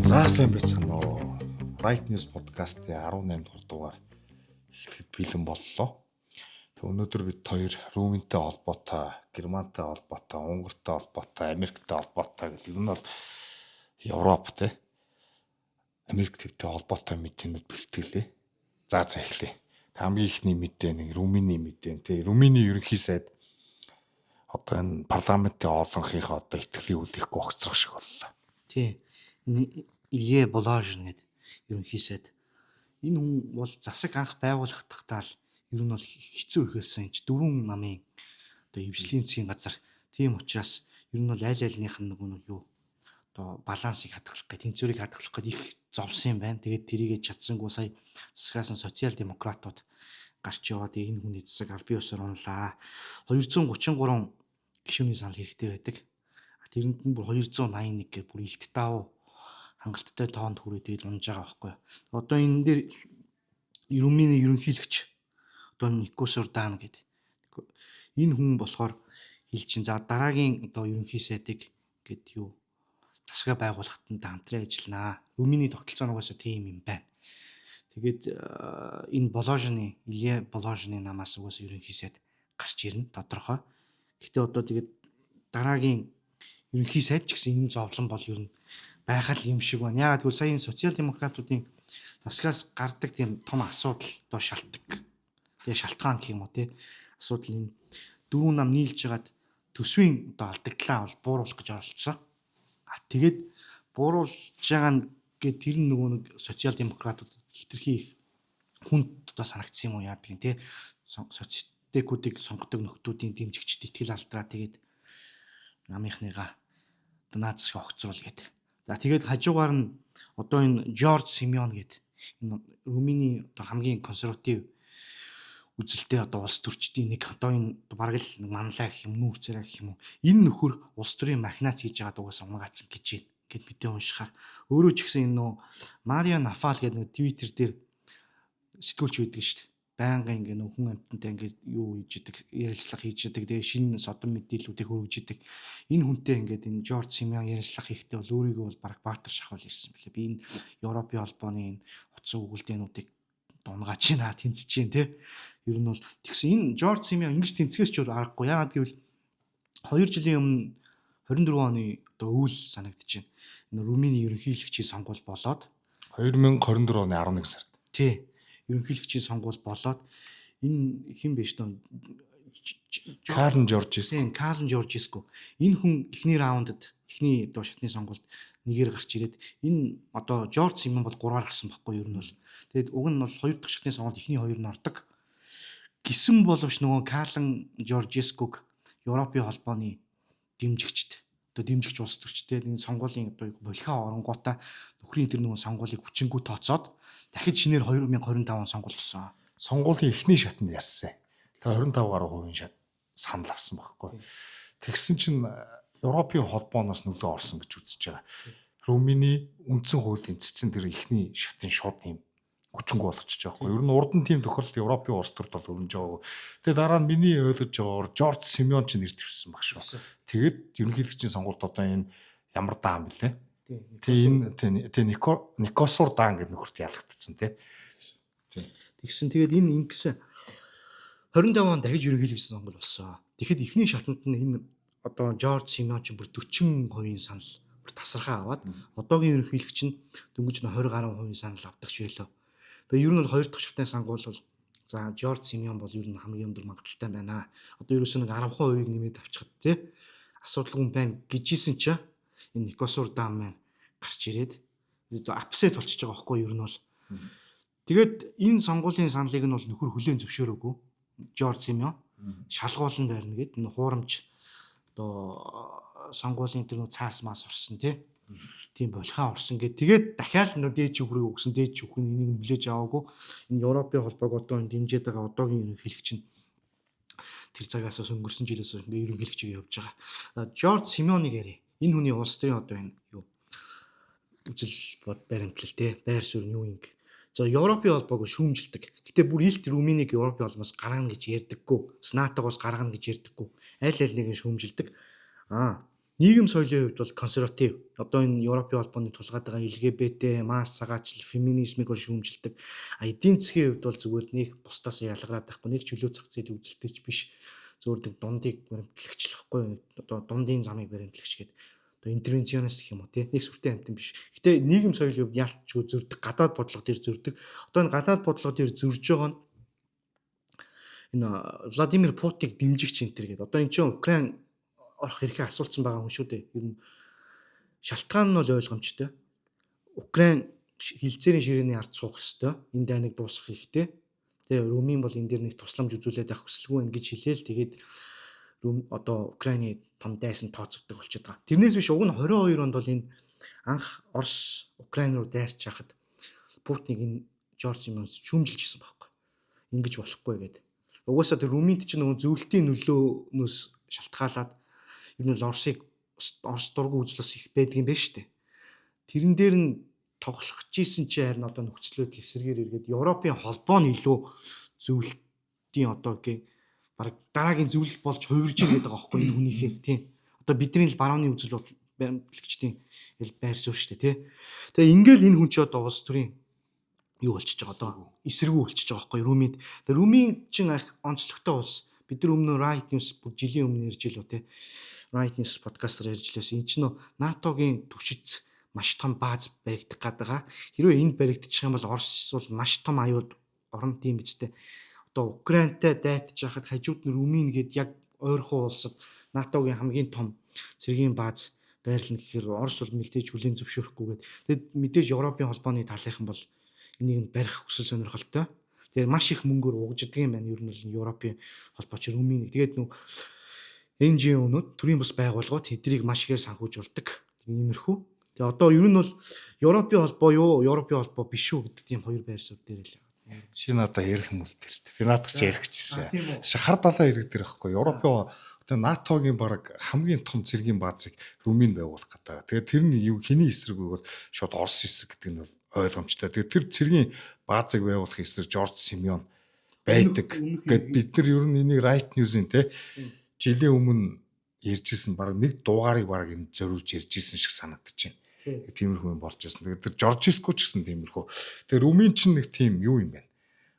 За сайн байцгаана уу. Right News podcast-ийн 18 дахь дугаар эхлэхэд бэлэн боллоо. Тэг өнөөдөр бид хоёр Румынтай холбоотой, Германтай холбоотой, Унгартай холбоотой, Америктэй холбоотой гэх юм бол Европтой, Америк төвтэй холбоотой мэдээлэлд бэлтгэлээ. За эхлэе. Хамгийн ихний мэдээ нэг Румыны мэдээ. Тэг Румыны ерөнхий сайд одоо энэ парламентын олонхийнхоо одоо итгэлийн үлээхгүй огцрох шиг боллоо. Тий. Илье Болошин гэдэг ерөнхий сайд. Энэ хүн бол засаг анх байгуулахдаа л ер нь бол хэцүү ихэлсэн. 4 намын одоо эвслийн засгийн газар. Тийм учраас ер нь бол аль альнийх нь нэг юу одоо балансыг хадгалах гэх, тэнцвэрийг хадгалах гээд их зовсон юм байна. Тэгээд тэрийгэ чадсангүй сая засгаас нь социал-демократууд гарч яваад энэ хүний засаг аль бие усаар унлаа. 233 гишүүний санал хэрэгтэй байдаг. Тэрэнд нь бүр 281 гэх бүр илт тав хангалттай тоонд хүрээ тэгээд унж байгаа байхгүй. Одоо энэ дээр Румыны ерөнхийлөгч одоо Никос Урдан гэдэг энэ хүн болохоор хэлж чинь за дараагийн одоо ерөнхий сайдыг гээд юу засгаа байгуулахад нь хамтран ажилланаа. Румыны тогтолцоо нугасаа тийм юм байна. Тэгээд энэ Болошины Илье Болошины намаас угсаа ерөнхий сайд гарч ирнэ тодорхой. Гэхдээ одоо тэгээд дараагийн ерөнхий сайд ч гэсэн энэ зовлон бол ер нь байхад юм шиг байна. Яагаад гэвэл сая социал-демократуудын засгаас гардаг тийм том асуудал одоо шалтгаан гэх юм уу те асуудал энэ 4 нам нийлж хагаад төсвийн одоо алдагдлаа бол бууруулах гэж оролцсон. Тэгээд бууруулж байгаа нь гээд тэр нөгөө нэг социал-демократууд хитрхи их хүнд одоо санагдсан юм уу яадаг юм те социалистуудыг сонгодог нөхдүүдийн дэмжигчд итгэл алдраа тэгээд намынхныгаа одоо наад засаг огцруул гэдэг. За тэгээд хажуугаар нь одоо энэ Жорж Симеон гэдэг энэ Румыны одоо хамгийн консерватив үзэлтэй одоо улс төрчдийн нэг одоо энэ бараг л манлай гэх юм нүүр царай гэх юм уу энэ нөхөр улс төрийн махинац хийж байгаа дугаас унгаацсан гэж байна гэд мэдээ уншихаар өөрөө ч гэсэн энэ нөө Мария Нафал гэдэг нэг Twitter дээр сэтгүүлч байдаг шүү дээ. Байнгын ингээ нөх хүн амтантай ингээ юу хийж идэг ярилцлага хийж идэг тэгээ шинэ содон мэдээллүүдийг хөргөж идэг энэ хүнтэй ингээд энэ Жорж Симеон ярилцлага хийхдээ бол өөрийгөө бол баг баатар шахвал ирсэн билээ. Би энэ Европын холбооны энэ утас өгүүлдээнүүдийг дунгааж байна тэнцэж байна те. Ер нь бол тэгсэн энэ Жорж Симеон ингэж тэнцгээс ч аргагүй. Яагаад гэвэл 2 жилийн өмнө 24 оны одоо өвөл санагдаж байна. Энэ Румыны ерөнхийлөгчийн сонгуул болоод 2024 оны 11 сард. Тий. Ерөнхийлөгчийн сонгуул болоод энэ хэн биш нөө Карлен Жоржеско. Карлен Жоржеско. Энэ хүн эхний раундад эхний одоо шатны сонгуульд нэгээр гарч ирээд энэ одоо Жорж Симеон бол 3-аар гарсан байхгүй юу ер нь бол. Тэгээд уг нь бол 2 дахь шатны сонгуульд эхний 2 нь ордог. Гисэн боловч нөгөө Карлен Жоржеског Европын холбооны дэмжигчд одоо дэмжигч улс төрчтэй энэ сонгуулийн одоо болхио оронгуудаа нөхрийн тэр нөгөө сонгуулийг хүчингүү тооцоод дахиж шинээр 2025 сонгуул болсон. Сонгуулийн эхний шатнд ярьсан. Тэгэхээр 25 гаруй хувийн санал авсан байхгүй. Тэгсэн чинь Европын холбооноос нөлөө орсон гэж үзэж байгаа. Румыны үндсэн хуулийн цэцэн тэр эхний шатын шууд юм хүчингүү болгочих жоохгүй. Ер нь урд нь тийм тохиолдолд Европын улс төрд бол өрнөж байгаа. Тэгээ дараа нь миний ойлгож байгаагаар Жорж Симеон ч нэр дэвшсэн баг шүү. Тэгээд ерөнхийлөгчийн сонгуульд одоо энэ ямар даан бэлээ? Тэгээ энэ Никос Урдан гэдэг нөхөрт ялгагдсан тий. Тэгсэн тэгээд энэ ингэсэн 25 он дахиж ерөнхийлөгчийн сонгуул болсон. Тэгэхэд эхний шатанд нь энэ одоо Жорж Симеон ч бүр 40% санал бүр тасархаа аваад одоогийн ерөнхийлөгч нь дөнгөж нь 20 гаруй хувийн санал авдагч байлаа. Тэгээ ер нь бол 2 дахь шатны сонгуул бол за Жорж Симеон бол ер нь хамгийн өндөр магадaltaй байна. Одоо ерөөсөө нэг 10% нэмээд авчихад тий асуудалгүй байна гэжсэн чинь энэ Никос Урдан маань гарч ирээд апсет болчихж байгаа байхгүй юу ер нь бол. Тэгээд энэ сонгуулийн саналыг нь бол нөхөр хүлээн зөвшөөрөөгүй Жорж Симеон шалгуулан байрна гэд энэ хуурамч одоо сонгуулийн тэр цаас маас орсон тийм болохоо орсон гэд тэгээд дахиад дээж өгрөө өгсөн дээж өгөх нь энийг хүлээж аваагүй энэ Европын холбоог одоо дэмжиж байгаа одоогийн ерөнхийлөгч нь тэр цагаас өнгөрсөн жилээс ингээ ерөнхийлөгчөөр явж байгаа. Жорж Симеоныг ярив. Энэ хүний улс төрийн одоо энэ юу үзэл бод баримтлал байр суурь юу юм. За Европын холбоог шүүмжилдэг. Гэтэ бүр илт Румынийг Европын холбоос гаргана гэж ярьдаггүй. СНАТОгоос гаргана гэж ярьдаггүй. Аль нэг нь шүүмжилдэг. нийгэм соёлын хувьд бол консерватив. Одоо энэ Европын холбооны тулгаад байгаа LGBT, масс цагаачлал, феминизмыг бол шүүмжилдэг. Эдийн засгийн хувьд бол зүгээр нэг бусдаас ялгараад байхгүй, нэг чөлөө зах зээлийн үзэлтэйч биш. Зүгээр нэг дундыг баримтлагчлахгүй, одоо дундын замыг баримтлагч гэдэг. Одоо интервенционист гэх юм уу тий. Нэг сүртэй амтан биш. Гэтэ нийгэм соёлын хувьд ялтч зөрдөг, гадаад бодлого дээр зөрдөг. Одоо энэ гадаад бодлого дээр зөрж байгаа нь энэ Владимир Путиныг дэмжигч энэ төр гэдэг. Одоо эн чинь Украин орох хэрэг асуулцсан байгаа хүн шүү дээ. Ер нь шалтгаан нь бол ойлгомжтой. Украин хилцээрийн ширээний ард суух ёстой. Энэ дайныг дуусгах хэрэгтэй. Тэгээ Румын бол энэ дээр нэг тусламж үзүүлээд авах хүсэлгүй байна гэж хэлээл тэгээд одоо Украины том дайсан тооцогддог болчиход байгаа. Тэрнээс биш уг нь 22 онд бол энэ анх Орос Украин руу дайрч хахад Путиныг энэ Жорж Симеонс шүүмжилж гисэн байхгүй. Ингэж болохгүй гэдэг. Угаасаа тэр Румынд чинь нөгөө зөвлөлтийн нөлөөнөөс шалтгаалаад ер нь Орос дургу үзлэс их байдаг юм байна шүү дээ. Тэрэн дээр нь тоглох гэсэн чи харин одоо нөхцөлөд эсэргээр эргээд Европын холбоо нь илүү зөвлөлтийн одоо баг дараагийн зөвлөлт болж хувирж байгаа байхгүй энэ хүнийхээ тийм. Одоо бидний л барууны үзэл бол баримтлагчдын байр суурь шүү дээ тий. Тэгээ ингээл энэ хүн ч одоо улс төрийн юу болчихж байгаа одоо эсэргүү болчихж байгаа байхгүй Румынд. Тэгээ Румын чин онцлогтой улс. Бид нар өмнө Right News жилийн өмнө ярьж илүү тий. Right News подкастаар ярьж лээс энэ чинь НАТОгийн түвшиц маш том бааз баригдах гэдэг. Хэрвээ энд баригдчих юм бол Орос бол маш том аюул орон тийм бичтэй. Одоо Украинтай дайтаж хахад хажууд нь Румын гээд яг ойрхон улсад НАТОгийн хамгийн том цэргийн бааз байрлана гэхээр Орос бол мэдээж хүлээн зөвшөөрөхгүйгээд тэгэд мэдээж Европын холбооны талынхан бол энийг барих хүсэл сонирхолтой. Тэгээ маш их мөнгөөр угждаг юм байна. Ер нь Европын холбооч Румын. Тэгээд нөө NGO-нууд төрийн бас байгууллагууд хэдрийг маш ихээр санхүүжүүлдэг. Иймэрхүү. Тэгээ одоо ер нь бол Европын холбоо юу, Европын холбоо биш үү гэдэг тийм хоёр байр суурь дээр л. Чи надад ярих юм бол тэр. Би наадах чи ярих гэжсэн. Чи хар далаа ирэх дээр байхгүй. Европын одоо НАТОгийн баг хамгийн том цэргийн баазыг Румын байгуулах гэдэг. Тэгээд тэр нь юу хэний эсрэг вэ гэвэл шууд Орос эсрэг гэдэг нь ойлгомжтой. Тэгээд тэр цэргийн баазыг байгуулахын эсрэг Жорж Симеон байдаг. Гэт бид нар ер нь энийг Right News-ийн те жилийн өмнө ярьжсэн баг нэг дуугаарыг баг энэ зориулж ярьжсэн шиг санагдаж байна. Тиймэрхүү юм болж байсан. Тэгээд тэр Жоржиско ч гэсэн тиймэрхүү. Тэгээд Румын ч нэг тийм юу юм байна.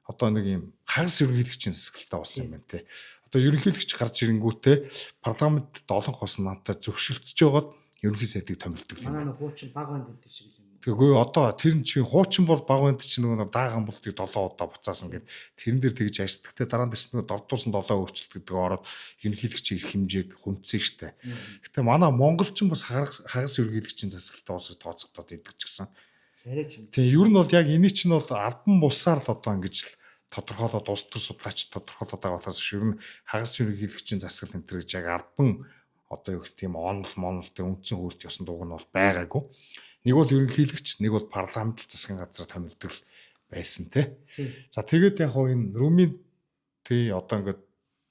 Одоо нэг юм хагас ерөнхийлөгчийн засаглалтаа болсон юм байна те. Одоо ерөнхийлөгч гарч ирэнгүүтээ парламентд олон хос намтай зөвшөлтсөж байгаад ерөнхий сайдыг томилдог юм. Манай хуучин баг банд гэдэг шиг юм. Тэгэгүй одоо тэр нь чи хуучин бол баг банд чи нөгөө дааган болтыг 7 удаа буцаасан гэд тэрэн дээр тэгж ажигдахтай дараа нь тэр дордуусан 7 өөрчлөлт гэдэг ороод ерөнхийлөгчийн эрх хэмжээг хүндсэн штэ. Гэтэ манай монголчин бас хагас ерөнхийлөгчийн засаглалтаа уусаж тооцогдоод идэг ч гэсэн. Тийм ер нь бол яг эний чинь бол албан бусаар л одоо ингэж тодорхойлоод улс төр судлаач тодорхойлоод байгаа болохоос ер нь хагас ерөнхийлөгчийн засаглалт энэ төр гэж яг албан одоо юу гэх тийм онол үндсэн хуулт ёсон дууг нь бол байгаагүй. Нэг бол ерөнхийлөгч, нэг бол парламент засгийн газар томилдог байсан те. За тэгээд яг хоо энэ Румын тий одоо ингээд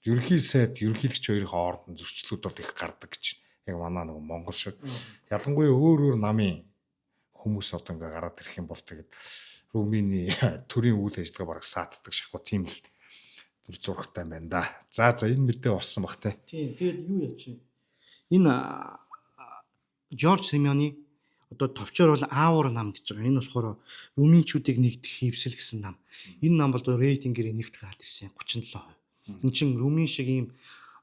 ерөнхий сайд, ерөнхийлөгч хоёрын хооронд зөрчлүүд бол их гардаг гэж. Яг манай нэг Монгол шиг. Ялангуяа өөр намын хүмүүс одоо ингээд гараад ирэх юм бол тэгээд Румыны төрийн үйл ажиллагаа бараг саатдаг шахуу тийм л дүр зурагтай байна да. За энэ мэдээ болсон бах те. Тийм тэгээд юу яа чи. Энэ Жорж Симеоны одоо товчоор бол Аавар нам гэж байгаа. Энэ болохоор Румынчуудыг нэгдэх хөвсөл гэсэн нам. Энэ нам бол рейтингээр нэгт гараад ирсэн 37%. Энэ чинь Румын шиг ийм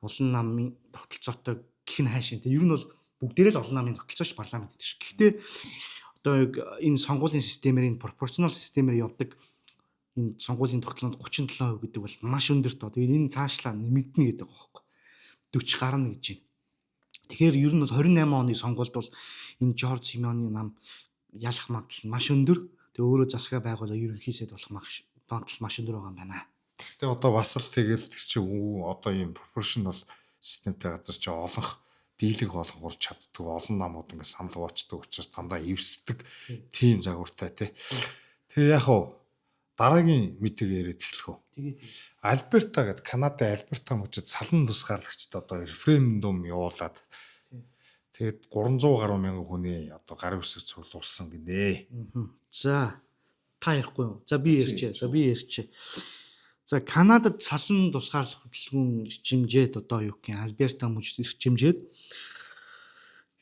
олон намын тогтолцоотой гэх нь хайшин. Ер нь бол бүгдээрээ л олон намын тогтолцооч парламент гэдэг шиг. Гэхдээ одоо энэ сонгуулийн системээр энэ пропорционал системээр явдаг энэ сонгуулийн тогтолцоонд 37% гэдэг бол маш өндөр тоо. Тэгээд энэ цаашлаа нэмэгдэнэ гэдэг байгаа байхгүй. 40 гарна гэж байна. Тэгэхээр ер нь 28 оны сонгуульд бол энэ Жорж Симеоны нам ялах магадлал маш өндөр. Тэгээ өөрөө засгаа байгуулаа ерөнхий сайд болох магадлал маш өндөр байгаа юм байна. Тэгээ одоо бас л тэгэл тэр чинь одоо ийм proportional системтэй газар чи олох дийлэг олгохор чаддаг олон намууд ингээд санал хуучдаг учраас дандаа эвсдэг тийм загвартай тий. Тэгээ яг хуу дараагийн мэдээг яриад эхлэх үү. Альберта гэдэг Канадын Альберта мужид салан тусгаарлагчд одоо референдум явуулаад тэгээд 300 гаруй мянган хүний одоо гарын үсэг цуглуулсан гинэ. За та ярихгүй юу? За би ярьчээ. За Канадад салан тусгаарлах хөтөлбөрийн хэмжээд одоо юу гэх юм Альберта мужид хэмжээд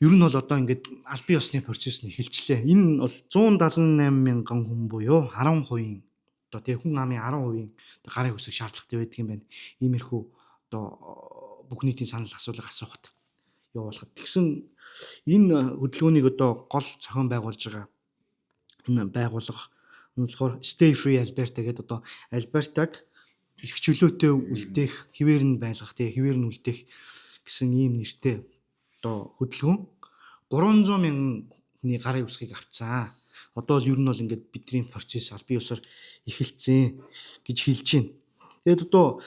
ер нь бол одоо ингээд аль бие усны процесс нь эхэлчлээ. Энэ бол 178 мянган хүн буюу 10% одоо тэг хүн амын 10% гарын үсэг шаардлагатай байдаг юм байна. Иймэрхүү одоо бүх нийтийн санал асуулгыг асуухад явуулахад. Тэгсэн энэ хөдөлгөөнийг одоо гол зохион байгуулж байгаа энэ байгууллага нь болохоор Stay Free Alberta гэдэг одоо Альбертаг эрх чөлөөтэй үлдээх, хിവэр нь байлгах, тэгээ хിവэр нь үлдээх гэсэн ийм нэртэй одоо хөдөлгөөн 300 мянган хүний гарын үсгийг авцсан. Одоо л ер нь бол ингээд бидний процесс аль бие усаар эхэлсэн гэж хэлж байна. Тэгэд одоо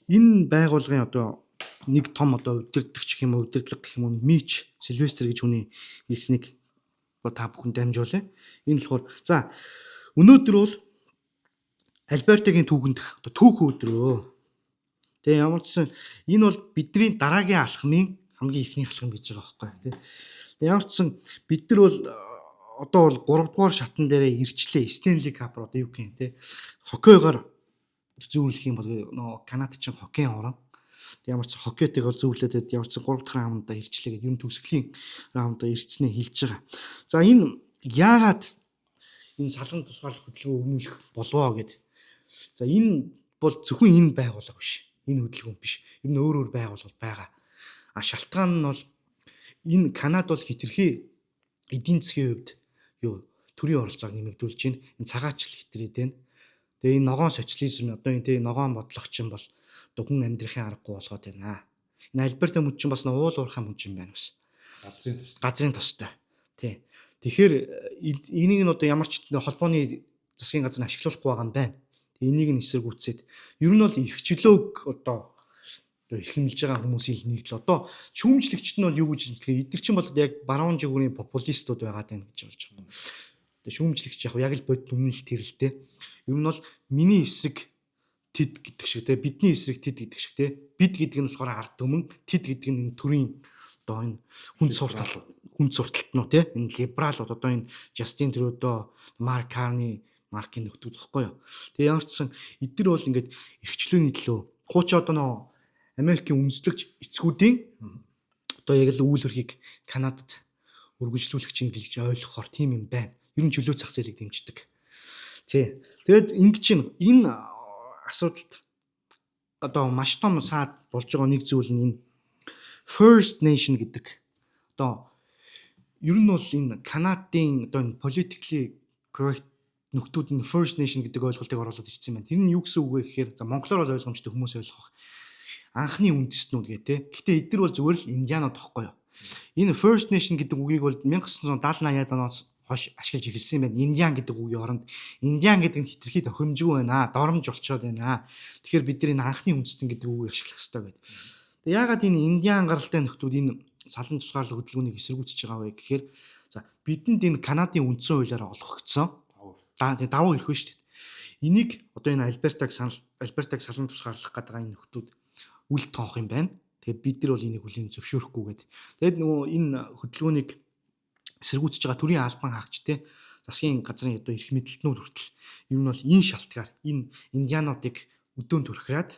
энэ байгууллагын одоо нэг том одоо удирдлагч гэх юм уу, удирдлага гэх юм уу, Мич Сильвестр гэж хүний хэлснийг та бүхэн дамжуулъя. Энэ болохоор за өнөөдөр бол Альбертагийн түүхэнд одоо түүхэн өдрөө. Тэгээ ямар ч гэсэн энэ бол бидний дараагийн алхмын хамгийн ихний алхам гэж байгаа байхгүй тий. Ямар ч гэсэн бид нар бол одоо бол 3 дугаар шатан дээрээ ирчлээ. Стенли Кап одоо юу гэх юм те. Хоккейгоор зүүрлэх юм бол нөө Канад ч хоккейн орон. Ямар ч хоккейтыг бол зүүрлээд ямар ч 3 дахь раундаа ирчлээ гэдэг юм төгсгөлийн раундаа ирцнээ хэлж байгаа. За энэ яагаад энэ салан тусгаарлах хөдөлгөөн өгнүүлэх болвоо гэд. За энэ бол зөвхөн энэ байгууллага биш. Энэ хөдөлгөөн биш. Ер нь өөр байгууллага байгаа. А шалтгаан нь бол энэ Канад бол хитрхи эдийн засгийн хувьд юу төрийн оролцоог нэмэгдүүлж байна. Энэ цагаачлал хитрээд байна. Тэгээ энэ ногоон социализм одоо энэ тэгээ ногоон бодлогч юм бол одоо хүн амьдрахын аргагүй болгоод байна. Энэ Альберта мөн чинь бас уул уурхай мөн чинь байна бас. Газрын тостой. Тий. Тэгэхээр энийг нь одоо ямар ч холбооны засгийн газар нь ашиглуулахгүй байгаа юм байна. Энийг нь эсэргүүцээд ер нь бол эрх чөлөөг одоо эрхэмлж байгаа хүмүүсийн нэгдэл одоо шүүмжлэгчд нь бол юу гэж хэлдэг. Эдгээр чинь бол яг баруун жигүүрийн популистууд байгаад байна гэж болж байгаа юм. Тэгээ шүүмжлэгч яг л бод өмнөлт тэрэлтэй. Ер нь бол миний эсрэг тэд гэдэг шиг те бидний эсрэг тэд гэдэг шиг те бид гэдэг нь болохоор ард түмэн тэд гэдэг нь энэ төрийн одоо энэ хүн сурталтнууд те энэ либералууд одоо энэ Жастин Трюдо, Марк Карни, Маркийн нөхдүүд гэхгүй юу. Тэгээ ямар ч гэсэн эдгээр бол ингээд эрхчлөөний төлөө хууч одоо нөө Америкийн үндэслэгч эцгүүдийн одоо яг л үйл хэргийг Канадад өргөжлүүлэх чинь гэж ойлгохоор тийм юм байна. Ер нь чөлөө зах зээлийг дэмждэг. Тий. Тэгэд ингэ чинь энэ асуудалд одоо маш том саад болж байгаа нэг зүйл нь энэ First Nation гэдэг одоо ер нь бол энэ Канадын одоо энэ politically correct нөхдүүд нь First Nation гэдэг ойлголтыг оруулаад ирсэн юм байна. Тэр нь юу гэсэн үг вэ гэхээр за монголоор бол ойлгомжтой хүмүүс ойлгох анхны үндэстнүүд гэх те. Гэтэ эдгээр бол зүгээр л индианууд тахгүй юу. Энэ First Nation гэдэг үгийг бол 1970-80-аад оноос хойш ашиглаж эхэлсэн юм байна. Индиан гэдэг үгийн оронд индиан гэдэг нь хитрхи тохиромжгүй байна. Доромж болчиход байна. Тэгэхээр бид нар энэ анхны үндэстэн гэдэг үгийг ашиглах хэрэгтэй гэдэг. Тэгээ яагаад энэ индиан гаралтай нөхдүүд энэ салан тусгаарлах хөдөлгөөнийг эсэргүүцэж байгаа вэ гэхээр за бидэнд энэ Канадын үндсэн хуулиараа олгогдсон. Тэгээ давуу ирэх вэ шүү дээ. Энийг одоо энэ Альбертаг салан тусгаарлах гэдэг энэ нөхдүүд үл тоох юм байна. Тэгээ бид нар бол энийг хүлээн зөвшөөрөхгүйгээд. Тэгэд нөгөө энэ хөдөлгөөнийг эсэргүүцэж байгаа төрийн албан хаагч те засгийн газрын одоо эрх мэдэлтнүүд хүртэл ер нь бол энэ шалтгаар энэ индиануудыг өдөөн төрхраад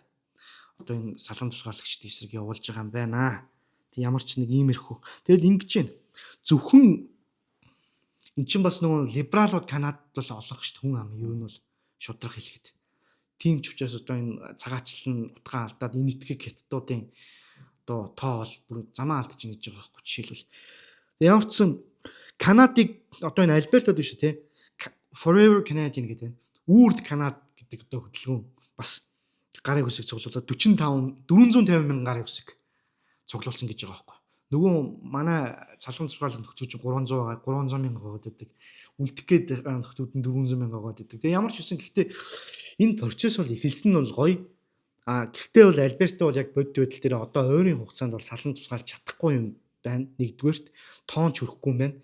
одоо энэ салан тусгаарлагчдын эсрэг явуулж байгаа юм байна. Тэг ямар ч нэг иймэрхүү. Тэгэд ингэж байна. Зөвхөн эн чинь бас нөгөө либералууд Канадад бол олох шүү дээ хүн ам ер нь бол шудрах хэлэхэд. Тийм ч учраас одоо энэ цагаачлал нь утгаа алдаад энэ итгэх хятадуудын одоо тоо бол бүр замаа алдаж ингэж байгаа байхгүй жишээлбэл. Ямар ч юм Канадыг одоо энэ Альбертад биш үү те Forever Canadian гэдэг байна. Үрд Канад гэдэг одоо хөдөлгөөн бас гарын үсэг цуглуулад 450 мянган гарын үсэг цуглуулсан гэж байгаа байхгүй. Нөгөө манай салган цуглуулах нөхцөл чинь 300 мянган гоод байдаг. Үлдэх гээд нөхцөлд нь 400 мянган гоод байдаг. Тэгээ ямар ч үсэн гэхдээ энэ процесс бол эхэлсэн нь бол гоё. Гэхдээ бол Альберта бол яг бодит байдал дээр одоо ойрын хугацаанд бол салан тусгаалж чадахгүй юм байна. Нэгдүгээрт тоон ч хүрэхгүй юм байна.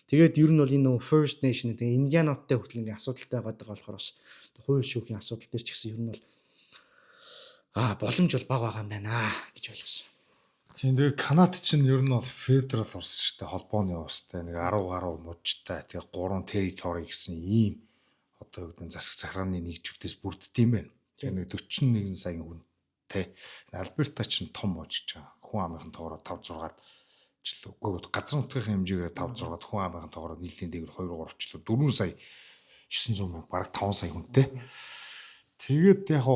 Тэгээд ер нь бол энэ First Nation тэгээ индиануудтай хүртэл ингээ асуудалтай байгаа болохоор бас хууль шүүхийн асуудал дээр ч гэсэн ер нь бол боломж бол бага байгаа юм байна гэж ойлгосон. Тийм дээр Канад чинь ер нь бол федерал улс шүү дээ. Холбооны улстай нэг 10 гаруй мужтай тэгээ 3 территори гэсэн ийм одоо юу гэдэг засаг захиргааны нэгжүүдээс бүрддэг юм байна. Тэгээ нэг 41 сая хүнтэй. Альберта чинь том мужиж байгаа. Хүн амынхан тоогоор 5 6-аад орчлоо. Үгүй газар нутгийн хэмжээгээр 5 6 хүн амын тоогоор нийллийн дээгүүр 2 3 орчлоо. 4 сая 900 мянга бараг 5 сая хүнтэй. Тэгээд яг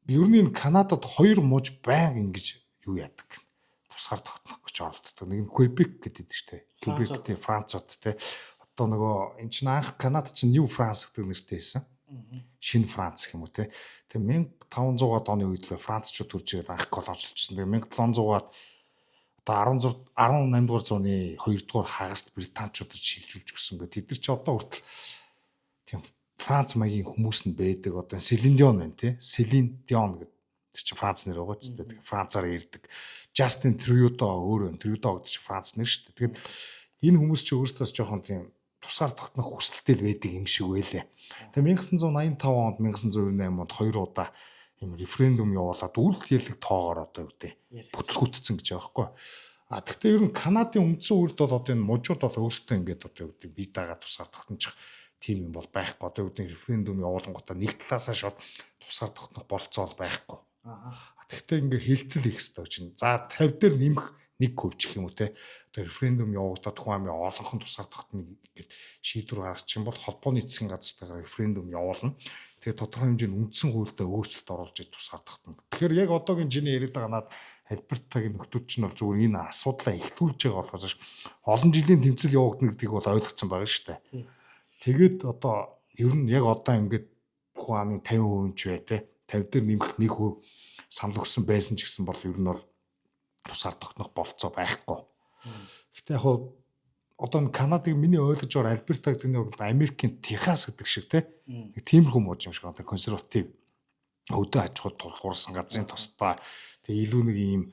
ер нь энэ Канадад 2 мууж байнга ингэж юу яадаг. Тусгаар тогтнох гэж оролддог. Нэг нь Quebec гэдэг штэ. Quebec тий Францууд тий. Одоо нөгөө эн чинь анх Канад чинь New France гэдэг нэртэй байсан. Шинэ Франц гэх юм уу тий. Тэгээ 1500-аад оны үед Францчууд төрж ирээд анх колоничлжсэн. Тэгээ 1700-аад одоо 18 дугаар зууны 2 дугаар хагаст британчуудад шилжүүлж өгсөн гэдэг. Тэд нар чи одоо хүртэл тийм Франц маягийн хүмүүс нь байдаг. Одоо Селин Дион байна тий. Селин Дион гэдэг чи Франц нэр байгаа ч гэдэг. Францаар ирдэг. Justin Trudeau өөрөө Trudeau гэдэг чи Франц нэр шүү дээ. Тэгээд энэ хүмүүс чи өөрсдөөс жоохон тийм тусгаар тогтнох хүсэлтэй л байдаг юм шиг байлаа. Тэгээд 1985 онд 1998 онд 2 удаа юм референдум явуулаад үйл хэлэг тоогоор одоо юу гэдэг бүтлгүүтцэн гэж байгаа байхгүй. А тэгтээ ер нь Канадын үндсэн үйлд бол одоо энэ мужууд бол өөрсдөө ингээд одоо юу гэдэг бие дагаад тусгаар тогтнож тийм юм бол байхгүй. Одоо юу гэдэг референдум явуулангуудаа нэг талаасаа шууд тусгаар тогтнох болцоо байхгүй. Тэгтээ ингээ хилцэл хийх хэрэгтэй чинь. За 50 дээр нэмэх 1% гэх юм уу те. Одоо референдум явагдаад хүн амын олонхон тусгаар тогтно гэдэг шийдвэр гаргачих юм бол холбооны засгийн газартаа референдум явуулна. Тэгээ тодорхой хэмжээний үндсэн хуультай өөрчлөлт оруулж тусгаар тогтно. Тэгэхээр яг одоогийн чиний яриад байгаа над Альбертагийн нөхдөд чинь бол зүгээр энэ асуудлаа ихлүүлж байгаа болохоос олон жилийн тэмцэл явагдана гэдгийг бол ойлгоцсон байгаа шүү дээ. Тэгээд одоо ер нь яг одоо ингээд хүн амын 50% ч бай те. 50 дээр нэмэх 1% санал өгсөн байсан ч гэсэн бол ер нь бол тусаар тогтнох болцоо байхгүй. Гэтэ яг одоо Канадыг миний ойлгож байгаа Альберта гэдэг нь Америкийн Техас гэдэг шиг тиймэрхүү мууж юм шиг одоо консерватив өдөө аж ахуйд тулгуурсан газрын тусдаа тэгээ илүү нэг юм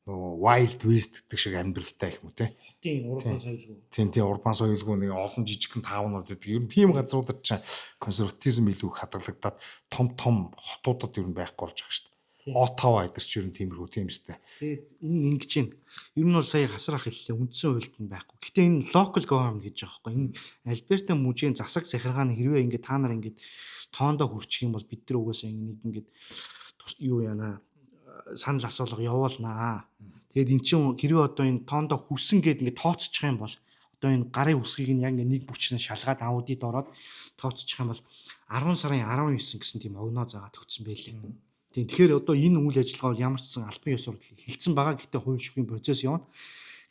wild west гэдэг шиг амьдралтай гэх юм те. Тийм урбан соёлгүй. Тийм урбан соёлгүй нэг олон жижигхэн таавнууд гэдэг. Ер нь тийм газруудад ч консерватизм илүү хадгалагдаад том хотуудад ер нь байхгүй болж байгаа шүү дээ. Оттава гэдэг ч ер нь тиймэрхүү тийм өстэй. Тэгээд энэ ингэж байна. Ер нь бол сая хасрах хэллээ үндсэн хуульд нь байхгүй. Гэтэ энэ local government гэж байгаа байхгүй. Энэ Альберта мужийн засаг захиргааны хэрвээ ингээд та нар ингээд тоондоо хүрчих юм бол бид нар угаасаа нэг ингээд юу яана санал асуулга явуулнаа. Тэгээд эн чинь хэрвээ одоо энэ тоондоо хүрсэн гэд ингээд тооцчих юм бол одоо энэ гарын үсгийг нь яг ингээд нэг бүчнээ шалгаад аудит ороод тооцчих юм бол 10 сарын 19 гэсэн тийм огноо заагаад өгсөн байлээ. Тийм тэгэхээр одоо энэ үйл ажиллагаа бол ямар ч сан албан ёсоор хилцэн байгаа. Гэхдээ хувь шүүхийн процесс явна.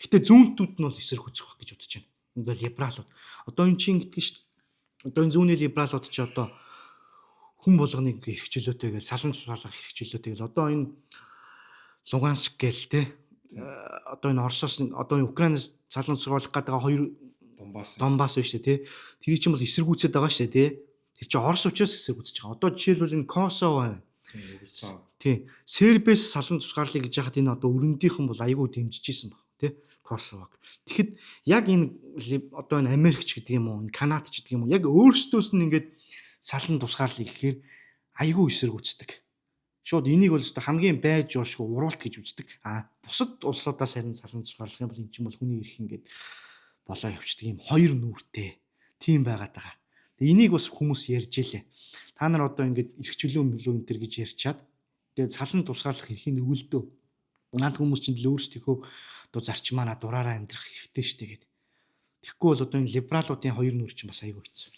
Гэхдээ зүүнтүүд нь бол эсрэг хүчрэх байх гэж бодож байна. Одоо либералууд. Одоо энэ чинь гэдэг шүү дээ. Одоо энэ зүүнний либералууд ч одоо хүн болгоныг эрхчлөөтэйгээл салан цуцгаарлах эрхчлөөтэйгээл одоо энэ Луганск гээл те одоо энэ Оросоос одоо энэ Украинаас салан цуцгаарлах гэдэг хоёр Донбасс биш те тэр чинь бол эсэргүүцээд байгаа шүү дээ те тэр чинь Орос учраас эсэргүүцэж байгаа. Одоо жишээлбэл энэ Косово байна. Тийм Сербээс салан цуцгаарлыг гэж яхад энэ одоо өрөндийнхэн бол айгүй дэмжиж исэн баг те Косовог. Тэгэхэд яг энэ одоо энэ Америкч гэдэг юм уу, Канадч гэдэг юм уу, яг өөрсдөөс нь ингээд салан тусгаарлыг гэхээр айгүй эсэргүүцдэг. Шууд энийг бол өстой хамгийн байж уушгүй уралт гэж үздэг. Бусад улсуудаас харин салан тусгаарлах юм бол эн чинь бол хүний эрх ингээд болоо явчихдаг юм хоёр нүртэй. Тийм байгаад байгаа. Тэгээ энийг бас хүмүүс ярьж илээ. Та нар одоо ингээд эрхчлөө мөлөө энэ төр гэж ярьчаад тэгээд салан тусгаарлах эрхийг өгөлдөө. Наад хүмүүс чинь л өөрсдийнхөө одоо зарчмаараа дураараа амьдрах хэрэгтэй шүү дээ гэдэг. Тэгэхгүй бол одоо энэ либералуудын хоёр нүр чинь бас айгүй хэцүү.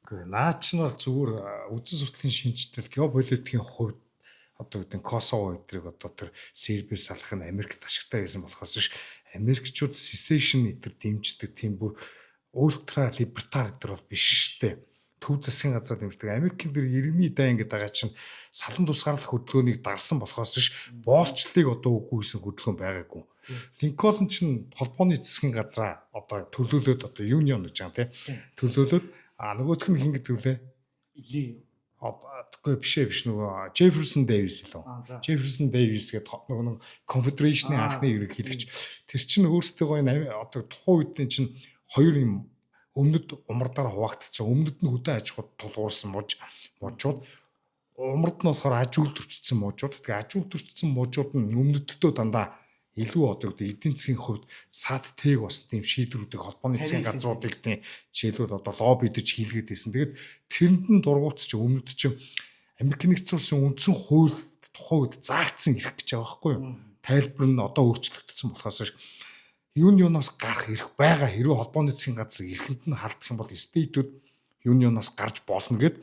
Гэхдээ наад чинь бол зүгээр үдэн судлалын шинжтэй геополитикийн хувьд одоо гэдэг Косово эдрийг одоо тэр Сербиэс салах нь Америкт ашигтай байсан болохоос ш Америкчууд secession эдэр дэмждэг тийм бүр ультра либертар эдэр бол биш штэ. Төв засгийн газар дэмждэг. Америкийн тэр иргэний дай ингээд байгаа чинь салан тусгаарлах хөдөлгөөнийг дарсан болохоос ш боолчлыг одоо үгүй гэсэн хөдөлгөөн байгаагүй. Линкольн чинь холбооны засгийн газраа одоо төлөөлөөд одоо юнион гэж байгаа тийм төлөөлөөд нөгөөх нь хин гэдэг үлээ. Тэгэхгүй биш нөгөө Jefferson Davis лөө. Jefferson Davis гэдэг нөгөө Confederation-ийн анхны ерөнхийлөгч. Тэр чинь өөрсдөө одоо тухайн үеийн чинь хоёр юм өмнөд умардаар хуваагдсан. Өмнөд нь хөдөө аж ахуйд тулгуурсан мужууд. Умард нь болохоор аж үйлдвэрчсэн мужууд. Тэгээ аж үйлдвэрчсэн мужууд нь өмнөддөө дандаа илүү одоо эдийн засгийн хувьд сад тэг бас тийм шийдвэрүүдийг холбооны засгийн газруудыг тийм жишээлбэл одоо лобби гэж хийлгээд байсан. Тэгээд тэрэнд нь дургуутч өмнөд чинь Америкийн нэгдсэн улсын үндсэн хууль тухайн үед заагдсан эрх гэж байгаа байхгүй юу? Тайлбар нь одоо өөрчлөгдсөн болохоос юунаас гарах эрх байгаа хэрвээ холбооны засгийн газар эрхэнд нь халдах юм бол стейтүүд юунаас гарч болно гэд.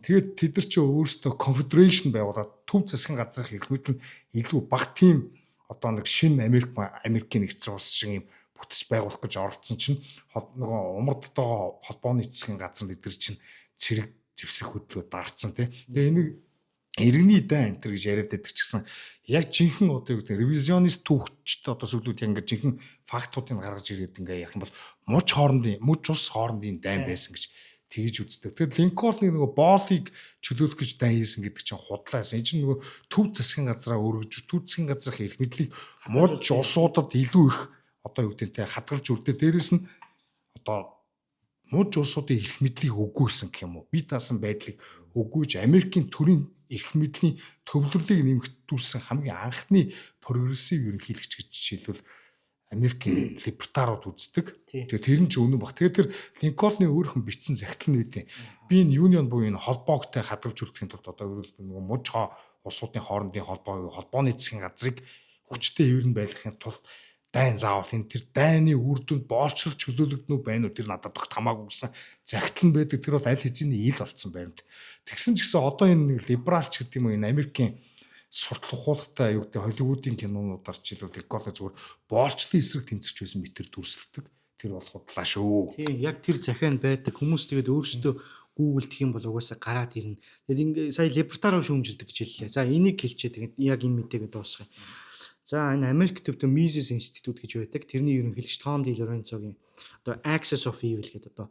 Тэгээд тэд нар ч өөрсдөө конфедерашн байгуулад төв засгийн газрын эрх мэдэл нь илүү бага тийм одоо нэг шинэ Америкийн нэгдсэн улс шиг юм бүтц байгуулах гэж оролцсон чинь нөгөө умардтайгаа холбооны засгийн газар эдгэр чинь цэрэг зэвсэг хөдлөө дарцсан тий. Тэгээ энийг иргэний дай энтер гэж яриад байдаг ч гэсэн яг жинхэнэ одоо юу гэдэг ревизионист түүхчд одоо сүлүүд яг ингээд жинхэнэ фактуудыг гаргаж ирээд ингээ ярих юм бол муж ус хоорондын дайн байсан гэж тэгж үздэг. Тэгэхээр Линкольныг нөгөө боолыг чөлөөлөх гэж дай хийсэн гэдэг чинь худлаа байсан. Энэ чинь нөгөө төв засгийн газраа өргөж төв засгийн газрын эрх мэдлийг муж усуудад илүү их одоо юу гэдэг нь хадгалж үрдээ. Дээрэс нь одоо муж улсуудын эрх мэдлийг өггүйсэн гэх юм уу? Бие даасан байдлыг өггүйж Америкийн төрийн эрх мэдлийн төвлөрлийг нэмэгдүүлсэн хамгийн анхны прогрессив ерөнхийлөгч гэж жишээлбэл Америкийн либертарууд үздэг. Тэгээ тэр нь ч үнэн баг. Тэгээ тэр Линкольны өөрхөн бичсэн захидал нь үүдээ. Би энэ юнион буюу энэ холбоогтой хадгалж үрдэхийн тулд одоо ерөөс нөгөө мужгаа улсуудын хоорондын холбооны засгийн газрыг хүчтэй эвэрн байлгахын тулд дайн заавал энэ тэр дайны үр дүнд боолчлол чөлөөлөгднө үү байна уу тэр надад багт хамаагүй гэсэн захидал нь байдаг. Тэр бол аль хэзээний ил болсон баримт. Тэгсэн ч гэсэн одоо энэ нэг либералч гэдэг юм уу энэ Америкийн суртал ухуулгатай юу гэдэг Холливуудын кинонуудаар ч илүү Линкольн зүгээр боолчлын эсрэг тэмцэж байсан мэтэр дүрсэлдэг. Тэр бол худлаа шүү. Тийм яг тэр захианд байдаг хүмүүс тэгээд өөрсдөө гуглдэх юм бол угаасаа гараад ирнэ. Тэгээд ингээ сая либертаруу шүүмжилдэг гэж хэллээ. За энийг хэлчихэд тэгээд яг энэ мэдээгээ дуусгая. За энэ Америк төвд Mises Institute гэж байдаг. Тэрний ерөнхийлөгч Том Ди Лоренцогийн одоо Axis of Evil гэдэг одоо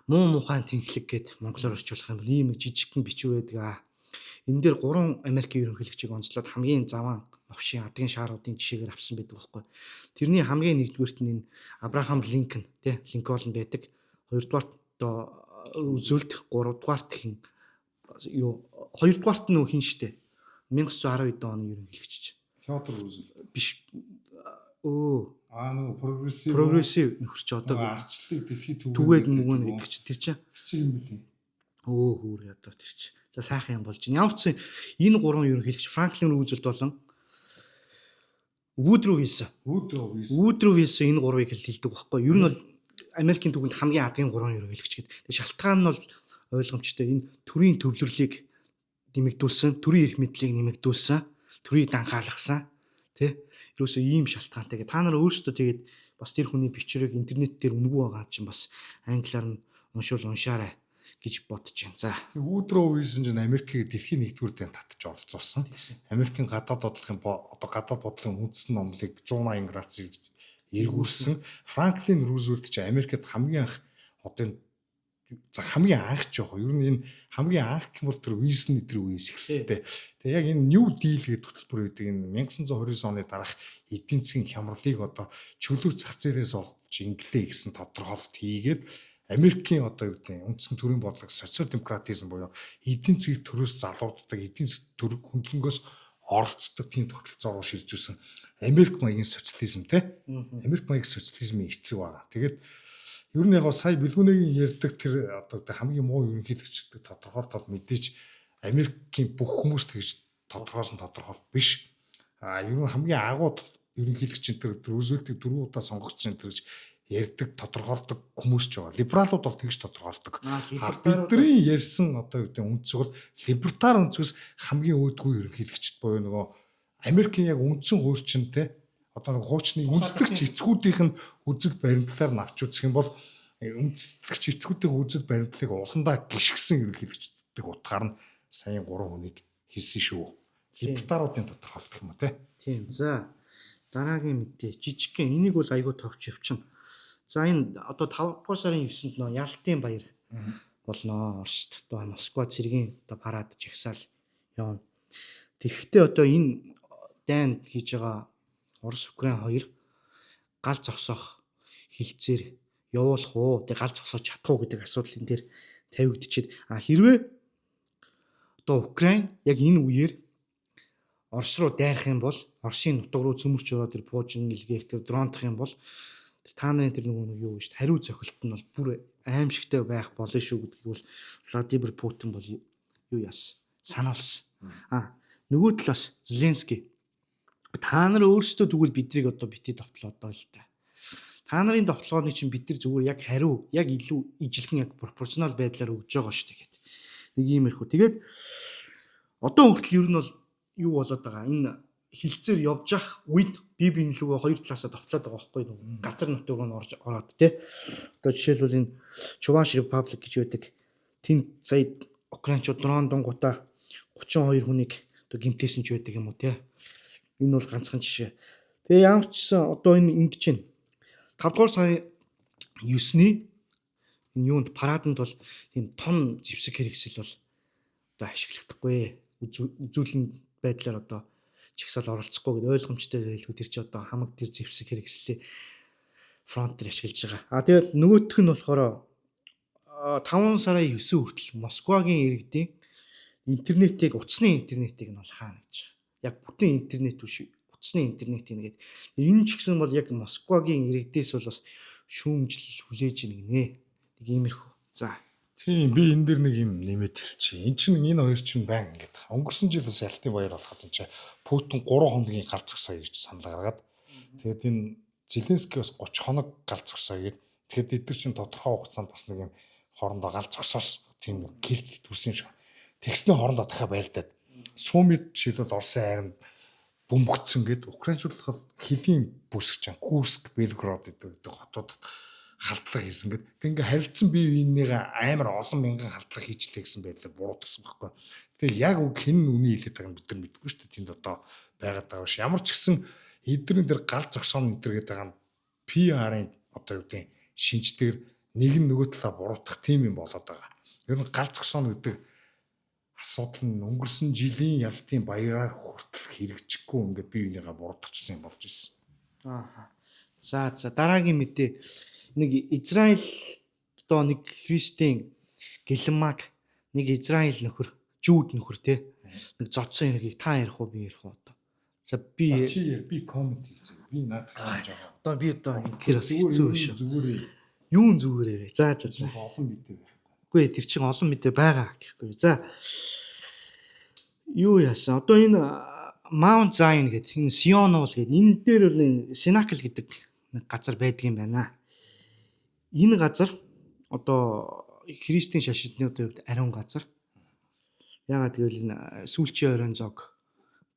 муу мухайн тэнхлэг гэд монголоор орчуулах юм бол ийм жижигхэн бичвэр байдаг. Энэ дээр 3 Америкийн ерөнхийлөгчийг онцлоод хамгийн заван новшийн адгийн шааруудын жишээгээр авсан байдаг байхгүй. Тэрний хамгийн нэгдүгээрт нь энэ Абрахам Линкольн тий Линкольн байдаг. Хоёрдугаарт одоо Рузвельт, гуравдугаарт хин юу хоёрдугаарт нь хин штэ 1912 оны ерөнхийлөгч. Теодор Рузвельт биш нөгөө прогрессив нөхөрч одоо арчлыг дэлхийд түгээд мөгөн гэдэг чи тэр чинь юм билий. Хүүр ядаа тэр чи. За сайхан юм болж байна. Ямар ч энэ гурван ерөнхийлөгч Франклин Рузвельт болон Вудру Вилсон энэ гурвыг хэлдэг байхгүй. Ер нь бол Америкийн түүхэнд хамгийн адгийн гурван ерөнхийлөгч гэдэг. Тэгээ шалтгаан нь бол ойлгомжтой. Энэ төрийн төвлөрлийг нэмэгдүүлсэн, төрийн эрх мэдлийг нэмэгдүүлсэн, төрийг данхаалгасан, тий? Ерөөсөө ийм шалтгаантай. Та нар өөрсдөө тэгээд бас тэр хүний бичвэрийг интернет дээр үнэгүй байгаа чинь бас англиар нь уншаарай гэж бодож байна. За. Вудру Вилсон чинь Америкийг дэлхийн 1-р дайнд татж оролцуулсан. Америкийн гадаад бодлогын үндсэн номлыг 180 градусыг эргүүлсэн. Франклин Рузвельт чинь Америкт хамгийн анх одоо хамгийн анх ч яг ер нь энэ хамгийн анх гэх юм бол тэр Вилсон эдэр үеэс эхэлтэй. Тэгээ яг энэ New Deal гэдэг хөтөлбөр гэдэг энэ 1929 оны дараах эдийн засгийн хямралыг одоо чөлөө зах зээлээс олж ингэлээ гэсэн тодорхойлолт хийгээд Америкийн одоо юу гэдэг үндсэн төрийн бодлого социал демократизм буюу эдийн засгийн төрөөс залууддаг, эдийн засгийн төрөг хөндлөнгөөс оролцдог тийм тогтолцоо руу шилжүүлсэн Америк маягийн социализм те. Америк маягийн социализмын эцэг байгаа. Тэгээд ер нь яг сая Бэлгүнэгийн ярьдаг тэр одоо хамгийн муу ерөнхийлөгчдөг тодорхойлолт мэдээж Америкийн бүх хүмүүс тэгж тодорхойлсон тодорхойлолт биш. Ер нь хамгийн агуу ерөнхийлөгч тэр Рузвельтийг 4 удаа сонгогдсон тэр гэж ярьдаг тодорхойлдог хүмүүс ч байгаа. Либералууд бол тэгж тодорхойлдог. Бидний ярьсан одоо юу гэдэг үндсэг бол либертар үндсгээс хамгийн өөдгөө ерөнхийлөгчд буюу нөгөө Америкийн яг үндсэн хуульчинтэй одоо нэг хуучны үндэслэгч эцгүүдийнх нь үзэл баримтлалаар нь авч үзэх юм бол үндэслэгч эцгүүдийн үзэл баримтлалыг уландаа гიშгсэн ерөнхийлөгчдөг утгаар нь саяын 3 хүнийг хэлсэн шүү. Либертаруудын тодорхойлох юм те. Тийм. За дараагийн мэдээ жижигхэн энийг бол айгүй товч явчихна. За энэ одоо 5 дугаар сарын 9-нд нөө Ялтын баяр болно. Оросд одоо Москва цэргийн одоо парад жагсаал явна. Тэгэхдээ одоо энэ дайнд хийж байгаа Орос Украин хоёр гал зогсоох хилцээр явуулах уу? Тэг гал зогсоож чадах уу гэдэг асуудал энэ дээр тавигдчихэд хэрвээ одоо Украин яг энэ үеэр Орос руу дайрах юм бол Оросын нутаг руу цөмөрч ороод тэр Пуужин илгээх тэр дронтох юм бол та нарын тэр нөгөө юу гэж хариу цохилт нь бол бүр аимшигтай байх болно шүү гэдгийг бол Владимир Путин бол юу яасан? Сануулсан. Нөгөө талаас Зеленский та нар өөрсдөө тэгвэл бидрийг одоо бити товтлоо доо л та. та нарын довтлогооныг чинь бид нар зүгээр яг хариу, яг илүү ижилхэн яг пропорционал байдлаар өгж байгаа шүү дээ гэхэд. Нэг иймэрхүү. Тэгээд одоо хүртэл ер нь бол юу болоод байгаа. Энэ хилцээр явж явах үед биеийн лүгөө хоёр талаасаа довтлоод байгаа байхгүй юу? Газар нутаг руу ороод тий. Одоо жишээлбэл энэ Чуваш Republic гэж байдаг. Тэнд сая Украинчууд дрон дунгуудаа 32 хүнийг одоо гимтээсэн ч байдаг юм уу тий. Энэ бол ганцхан жишээ. Тэгээ ямар ч гэсэн одоо энэ ингэж байна. 5 дугаар сарын 9-ний энэ юунд параданд бол тийм том зэвсэг хэрэгсэл бол одоо ашиглахдаггүй. Үзүүлэн байдлаар одоо чигсаал оролцохгүй гэдэг ойлгомжтой байлгүй тэр чи одоо хамаг тэр зэвсэг хэрэгслээ фронт дээр ашиглаж байгаа. Тэгээд нөгөөх нь болохоор 5 сарын 9 хүртэл Москвагийн иргэдийн интернетийг утасны интернетийг нь бол хаана гэж байгаа. Яг бүтэн интернет биш утасны интернет нэгээд энэ ч гэсэн бол яг Москвагийн иргэдээс бол бас шүүмжлэл хүлээж гинэ. Нэг иймэрхүү. За Тийм би энэ дэр нэг юм нэмээд хэлчихье. Энд чинь энэ хоёр чинь байн ингээд өнгөрсөн жил бас Алтын баяр болоход энэ чинь Путин 3 хоногийн гал зогсоё гэж санал гаргаад тэгээд энэ Зеленский бас 30 хоног гал зогсоё гэд тэгэхэд эдгээр чинь тодорхой хугацаанд бас нэг юм хоорондоо гал зогсоос тийм кэлцэл төрсэн юм шиг. Тэгсний хоорондоо дахиад байлдаад Сумид жишээлбэл Оросын хайранд бөмбөгдсөн гэд Украинчууд хэлийн бүсгэж чам Курск, Белгород гэдэг хотууд халдлага хийсэн гэд. Тэг ингээ харилцсан бие биенийгээ амар олон мянган халдлага хийжлээ гэсэн байдлаар буруутгасан байхгүй. Тэгээ яг үг хэн нь үний хэлээд байгааг бид нар мэдгүй шүү дээ. Тэнд одоо байгаад байгаа ш. Ямар ч гэсэн эдгэрийн дээр гал зогсооно энэ гэдэг байгаа нь PR-ын одоо юу гэдэг шинжтэйгээр нэг нь нөгөө талаа буруутгах тийм юм болоод байгаа. Ер нь гал зогсооно гэдэг асуудал нь өнгөрсөн жилийн ялтын баяраар хүртэл хэрэгжихгүй ингээд бие биенийгээ буруутгачихсан юм болж ирсэн. Аа. За дараагийн мэдээ нэг Израиль одоо нэг христийн гэлэмаг нэг Израиль нөхөр жууд нөхөр те нэг зодсон хэргийг та ярих уу би ярих уу одоо. За би коммент хийцээ. Би наадах гэж байгаа. Одоо би одоо ингэхээр бас хэцүү биш үү. Зүгээрээ Юун зүгээрээ. За. олон мэдээ байхгүй. Үгүй тэр чинь олон мэдээ байгаа гэхгүй. За. Юу яасан? Одоо энэ Mount Zion гэдэг энэ Сионол гэдэг энэ дээр бол Синакл гэдэг нэг газар байдаг юм байна. Энэ газар одоо христийн шашинтнуудын хувьд ариун газар. Ягаад гэвэл энэ сүүлчийн оройн зог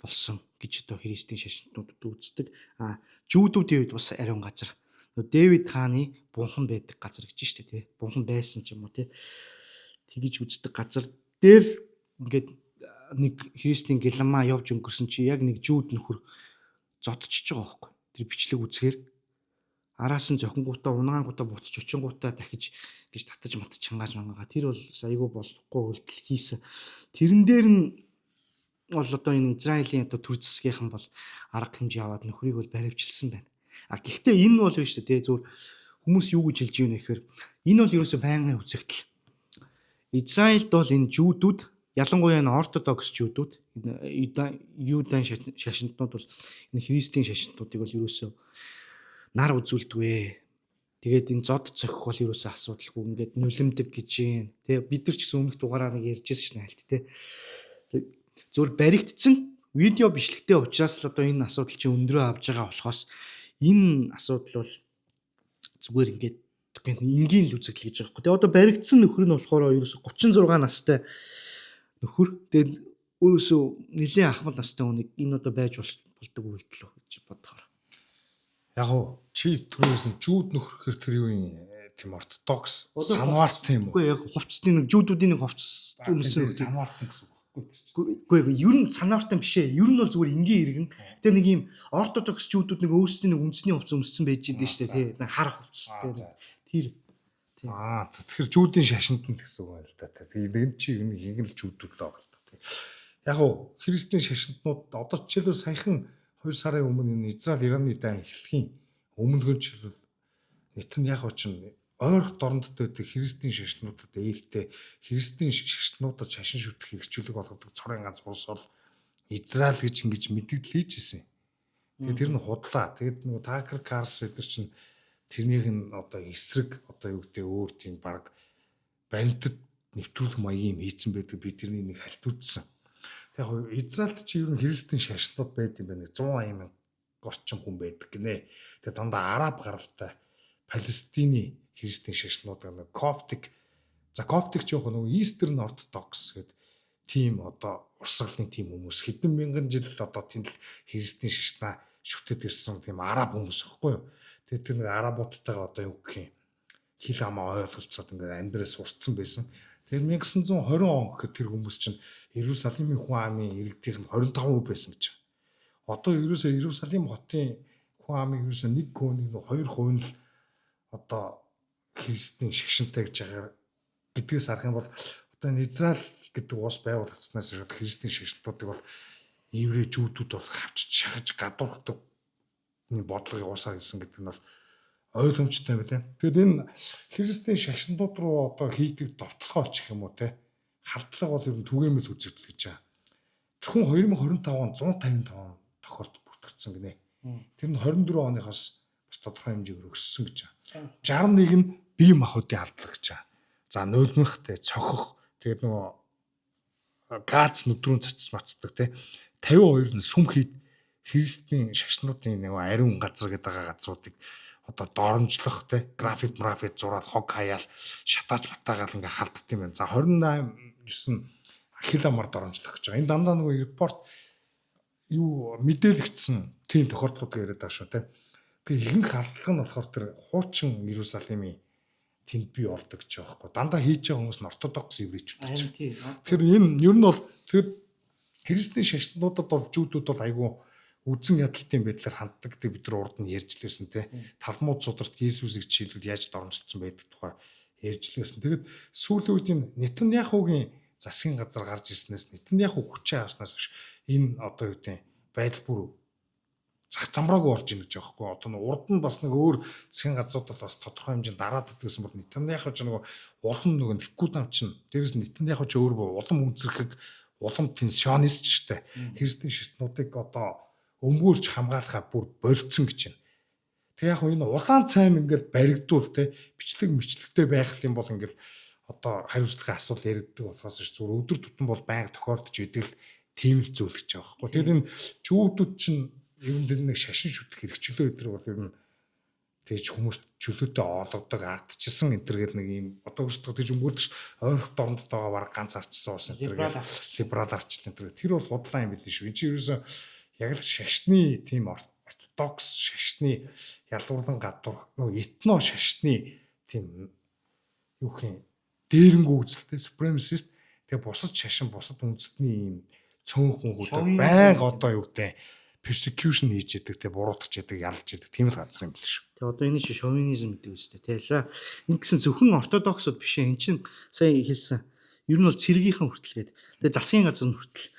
болсон гэж одоо христийн шашинтнуудад үздэг. Жүүдүүдийн хувьд бас ариун газар. Дэвид хааны бунхан байдаг газар гэж штэ тий. Бунхан байсан ч юм уу тий. Тэгэж үздэг газар дээр ингээд нэг христийн гэлама явж өнгөрсөн чи яг нэг жүүд нөхөр зодчихж байгаа байхгүй. Тэр бичлэг үзэхээр араас нь зохингуудаа унагаангуудаа буцаж очингуудаа дахиж гэж татаж матж чангааж мангаа. Тэр бол айгүй болохгүй үйлдэл хийсэн. Тэрэн дээр нь бол одоо энэ Израилийн одоо төр засгийнхан бол арга хэмжээ аваад нөхрийг бол баривчилсан байна. Гэхдээ энэ бол биш үү те зөв хүмүүс юу гэж хэлж байна гэхээр энэ бол ерөөсөө байнгын үзэгдэл. Израильд бол энэ жүүдүүд ялангуяа энэ ортодокс жүүдүүд энэ юудан шашинтнууд бол энэ христийн шашинтнуудыг бол ерөөсөө нар үзүүлдэгвэ. Тэгээд энэ зод цохих бол ерөөсөө асуудалгүй ингээд нүлэмдэг гэж юм. Тэ бид нар ч гэсэн өмнөх дугаараар нэг ярьжсэн шнэ хальт тэ. Зөвхөн баригдсан видео бичлэгтэй учраас л одоо энэ асуудал чинь өндрөө авж байгаа болохоос энэ асуудал бол зүгээр ингээд энгийн л үзэгдэл гэж байгаа юм. Тэгээ одоо баригдсан нөхөр нь болохоор ерөөсөө 36 настай нөхөр. Тэгээд өөрөөсөө нэлийн ахмад настай хүнийг энэ одоо байж болдог үйлдэл гэж бодохоор. Яг уу чи түрүүсэн жүүд нөхөр тэр юу юм тийм ортодокс санварт юм уу? Үгүй яг хувцсны нэг жүүдүүдийн нэг хувцс өмсөн санварт гэсэн үг байхгүй. Үгүй ер нь санвартан биш ээ. Ер нь бол зүгээр энгийн иргэн. Тэгээ нэг юм ортодокс жүүдүүд нэг өөрсдийн нэг үндэсний хувцс өмссөн байж идэв шүү дээ тий. Хар хувцс тий. Тэр тэгэхээр жүүдийн шашинт нь гэсэн үг байна л да. Тэгээд энэ чи нэг л жүүдүүд л байгаа л да тий. Яг уу христийн шашинтнууд одоо жишээлбэл саяхан 2 сарын өмнө энэ Израиль Ираны дан эхлэхийн өмнөхөн жишээлбэл нийт нь яг очин ойрох дорнод байдаг христийн шашнуудад ээлтэй христийн шашнуудад шашин шүтэх хэрэгжүүлэг болгодог цорын ганц улс бол Израиль гэж ингэж мэдэгдэл хийжсэн. Тэгээд тэр нь худлаа. Тэгээд нөгөө Такер Карс өдр чинь тэрнийх нь одоо эсрэг одоо юу гэдэг өөр тийм баг баримтад нэвтрүүлэх маягийн хийцэн байдаг. Би тэрний нэг хальт үзсэн. Яг Израильд чи ер нь христийн шашнууд байд юм байна. 180,000 орчим хүн байдаг гинэ. Тэгээ дандаа араб гаралтай Палестины христийн шашнууд нэг коптик. За коптик ч яг нэг Eastern Orthodox гэдэг тийм одоо урсгалын тийм хүмүүс хэдэн мянган жил одоо тэнд христийн шашнаа шүтээд ирсэн тийм араб хүмүүс байхгүй юу. Тэгээд тэр нэг арабуудтайгаа одоо юу гэх юм хил хамаа ойлголцоод ингээд амьдраас урцсан байсан. Тэгэхээр 1920 он гэхэд тэр хүмүүс чинь Иерусалимын хүн амын иргэдийнх нь 25% байсан гэж байна. Одоо ерөөсөө Иерусалим хотын хүн амын ерөөсөө 1%-ийн 2% нь л одоо христийн шашинтай гэж байгаа гэдгээс харах юм бол одоо энэ Израиль гэдэг улс байгуулагдсанаас шууд христийн шашнуудыг бол еврей жүүдүүд бол хавчиж шахаж гадуурхдаг бодлогын уусаар хэлсэн гэдэг нь бол ойлгомжтой байлаа. Тэгэд энэ христийн шашнууд руу одоо хийдэг довтлогоо ч гэх юм уу те халдлага бол ер нь түгээмэл үзэгдэл гэж байгаа. Зөвхөн 2025 он 155 тохиолдол бүртгэгдсэн гинэ. Тэр нь 24 оныхоос бас тодорхой хэмжээгээр өссөн гэж байгаа. 61 нь бие махбодын халдлага гэж байгаа. За нулимхтэй цохих тэгээд нөгөө газ нүдрүүн цацмацдаг те 52 нь сүм хийд христийн шашнуудын нөгөө ариун газар гэдэг газруудыг одоо доромжлох те графит зураад хог хаяал шатааж батаагаал ингээ халддаг юм байна. За 28 нь хил амар доромжлох гэж байгаа. Энэ дандаа нөгөө репорт юу мэдээлэгдсэн тийм тохиолдлууд яриад байгаа шүү те. Тэгээ ихэнх халдлага нь болохоор тэр хуучин Иерусалимын тэнд бий болдог гэж байгаа байхгүй. Дандаа хийж байгаа хүмүүс нь ортодокс еврейчүүд гэж. Тэгэхээр энэ ер нь бол тэр христийн шашнуудад бол жүүдүүд бол айгүй үзэн ядалтын байдлаар ханддаг гэдэг бид нар урд нь ярьж лээсэн те. Талмуд сударт Иесусыг жишээлбэл яаж доромжилсан байдаг тухай ярьж лээсэн. Тэгэд сүүлийн үед энэ Нетаньяхугийн засгийн газар гарч ирснээс Нетаньяху хүчээ авснаас энэ одоо юу гэдэг байдал бүр зах замраагүй орж ийн гэж байгаа байхгүй. Одоо нэг урд нь бас нэг өөр засгийн газруудад бас тодорхой хэмжээнд дараад идэгсэн бол Нетаньяху ч нэг улам нэг Ликудам чинь дээрээс Нетаньяху ч өөр улам үнцэрхэг улам тенсионист ч штэ. Христийн шашнуудыг одоо өмгөөлж хамгаалахаа бүр болцсон гэж байна. Тэг яг энэ улаан цайм ингээд баригдуул те бичлэг мэчлэгтэй байх юм бол ингээд одоо хариуцлагын асуул яригддаг болохоос зүгээр өдөр тутам бол байнга тохиолдож идэг л тийм л зүйл гэж байгаа байхгүй. Тэгэхээр энэ жүүдүүд чинь ер нь нэг шашин шүтэх хэрэгчлөө өдрөг бол ер нь тэгж хүмүүс чөлөөтэй олгодог ардчилсан энэ төр гэл нэг юм одоо өөрсдөө тэгж өмгөөлдөг ш ойрох дорнод байгаа баг ганц арчсан ус энэ төр либерал арчлын төр тэр бол худлаа юм билээ шүү. Энд чинь ерөөсөө яг л шашны тийм ортодокс шашны ялгуурлан гадуур нөгөө этно шашны тийм юу гэх юм дээрэнгүү үзэлтэй supremacist тэгээ бусад шашин бусад үндэстний юм цөөн хүмүүд байнга одоо юу гэдэг persecution хийж яадаг тэгээ буруутгаж яадаг ялж яадаг тийм л газар юм биш шүү. Тэгээ одоо энэ чинь шовинизм гэдэг үстэй тийм. Энэ гэсэн зөвхөн ортодоксууд биш ээ. Энд чинь сая хэлсэн. Ер нь бол цэргийнхэн хүртэл гээд. Тэгээ засгийн газар нь хүртэл.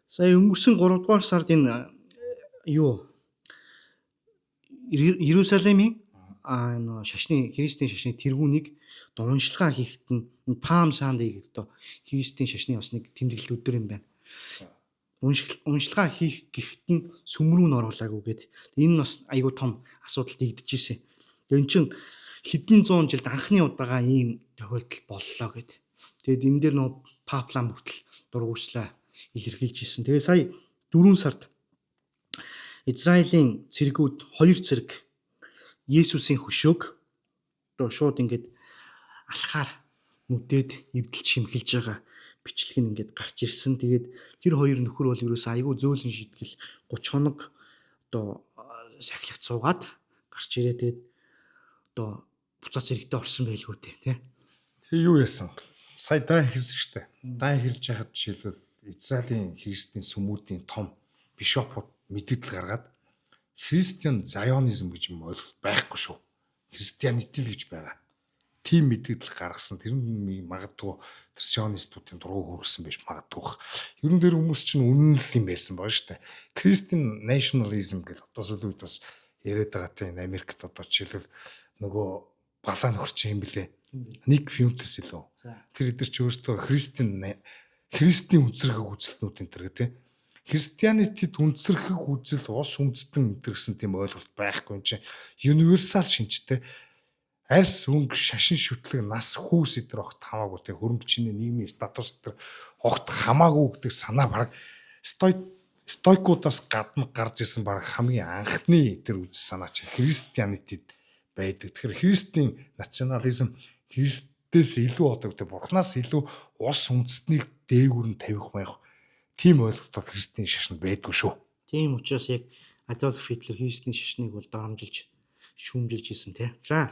Сая өнгөрсөн 3 дугаар сард энэ юу Иерусалимын энэ шашны христийн шашны тэргүүнийг уншилгаа хийхэд нь Palm Sunday гэдэг одоо христийн шашны бас нэг тэмдэглэл өдөр юм байна. Уншилгаа хийх гэхэд нь сүмрүү нь оруулаагүй гээд энэ нь бас айгүй том асуудал дэгдэж ирсэн. Тэгээ эн чинь хэдэн зуун жилд анхны удаага ийм тохиолдол боллоо гээд. Тэгээд энэ дээр нөө паплам хүртэл дургуйслаа илэрхийлж ирсэн. Тэгээ сая 4 сард Израилийн цэргүүд 2 цэрэг Есүсийн хөшөөг одоо шууд ингээд алхаар нүдээд эвдэлж шимхэлж байгаа бичлэг нь ингээд гарч ирсэн. Тэгээд тэр хоёр нөхөр бол ерөөсөө айгүй зөөлөн шийтгэл 30 хоног одоо сахилгад суугаад гарч ирээ. Тэгээд одоо буцаа цэрэгтээ орсон байлгүй тий. Тэгээ юу яасан? Сая дай хэлсэн шүү дээ. Дай хэлж яхад жишээлбэл Израилийн христийн сүмүүдийн том бишопууд мэдээлэл гаргаад христиан зионизм гэж юм байхгүй шүү. Христианитил гэж байгаа. Тим мэдээлэл гаргасан. Тэр нь магадгүй сионистуудын дургу хүрсэн байж магадгүй. Ерөн дээр хүмүүс чинь үнэн л юм ярьсан байгаа шүү дээ. Christian nationalism гэдэг одоо сүүлийн үед бас яриад байгаа тийм Америкт одоо жишээлбэл нөгөө балаан нөхөрч юм блэ. Ник Фьюнтес илүү. Тэр эдгээр чи өөрсдөө христийн үнцэрхэг үзэлтнүүд энэ төр гэдэг. Христианитид үнцэрхэг үзэл ус үндэстэн энэ гэсэн тийм ойлголт байхгүй юм чинь универсал шинжтэй арьс өнгө шашин шүтлэг нас хүүс эдэр огт хамаагүй те хөрөнгө чиний нийгмийн статус эдэр огт хамаагүй гэдэг санаа баг стойкуудаас гадна гарч ирсэн баг хамгийн анхны тэр үзэл санаа чи христианитид байдаг. Тэгэхээр христийн национализм христээс илүү одоо гэдэг бурхнаас илүү улс үндэстнийг дээгүүр нь тавих маях тийм ойлголтод христийн шашнд байдгүй шүү. Тийм учраас яг Адольф Гитлер христийн шашныг бол доромжилж шүүмжилж исэн тий. За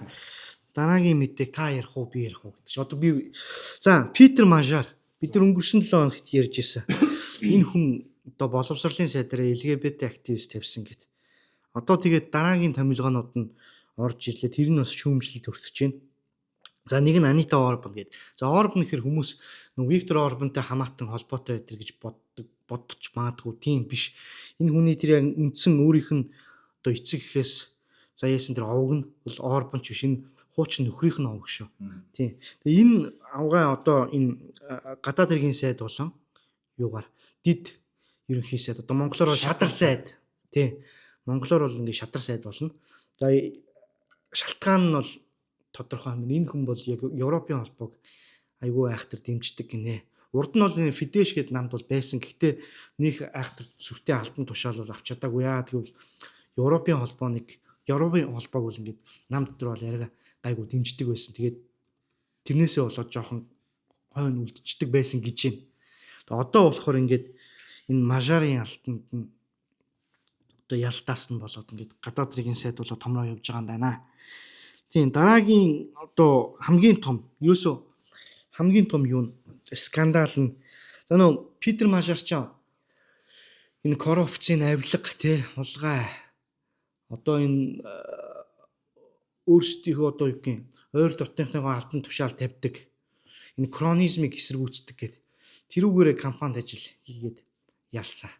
дараагийн мэдээ та ярих уу би ярих уу гэдэг чи. Одоо би за Питер Мажар бид нар өнгөрсөн 7 хоногт ярьж исэн. Энэ хүн одоо боловсролын сайдаар LGBT активист тавьсан гэд. Одоо тэгээд дараагийн томилгоонууд нь орж ирлээ. Тэр нь бас шүүмжлэлд өртөж байна. За нэг нь Анита Орбан гэдэг. За Орбан гэхэр хүмүүс нөгөө Виктор Орбантай хамаатан холбоотой байдаг гэж бодож магадгүй тийм биш. Энэ хүний тэр яг үндсэн өөрийнх нь одоо эцэг гэхээс за яасан тэр овг нь бол Орбан ч биш, энэ хуучин нөхрийнх нь овг шүү. Тийм. Тэгээ энэ авгаа одоо энэ гадаад хэргийн сайд болон юугаар дид ерөнхий сайд одоо монголоор бол шадар сайд. Тийм. Монголоор бол ингээ шадар сайд болно. За шалтгаан нь бол тодорхой юм. Энэ хүн бол яг Европын холбоог айгүй айхтар дэмждэг гинэ. Урд нь бол энэ Фидеш гэдэг намд бол байсан. Гэхдээ нэг айхтар сүртэй алтан тушаал бол авч чадаагүй яа. Тэгвэл Европын холбоог бол ингээд намд дотор бол яриа гайгүй дэмждэг байсан. Тэгээд тэрнээсээ болоод жоохон хойно үлдчихдэг байсан гэж байна. Тэгээд одоо болохоор ингээд энэ Мажарын алтанд нь одоо ялтаас нь болоод ингээд гадаад зэргийн сайд болоод томроо явж байгаа юм байна. Тийм дараагийн одоо хамгийн том юу нь скандал нь за нөө Питер Мажар ч энэ коррупцийн авилга тий улгай одоо энэ өөрсдийнхөө одоо юу гэх юм ойр дотныхныгоо алтан тушаал тавьдаг энэ кронизмыг эсэргүүцдэг гэдэг тэрүүгээрээ кампанид ажил хийгээд ялсан.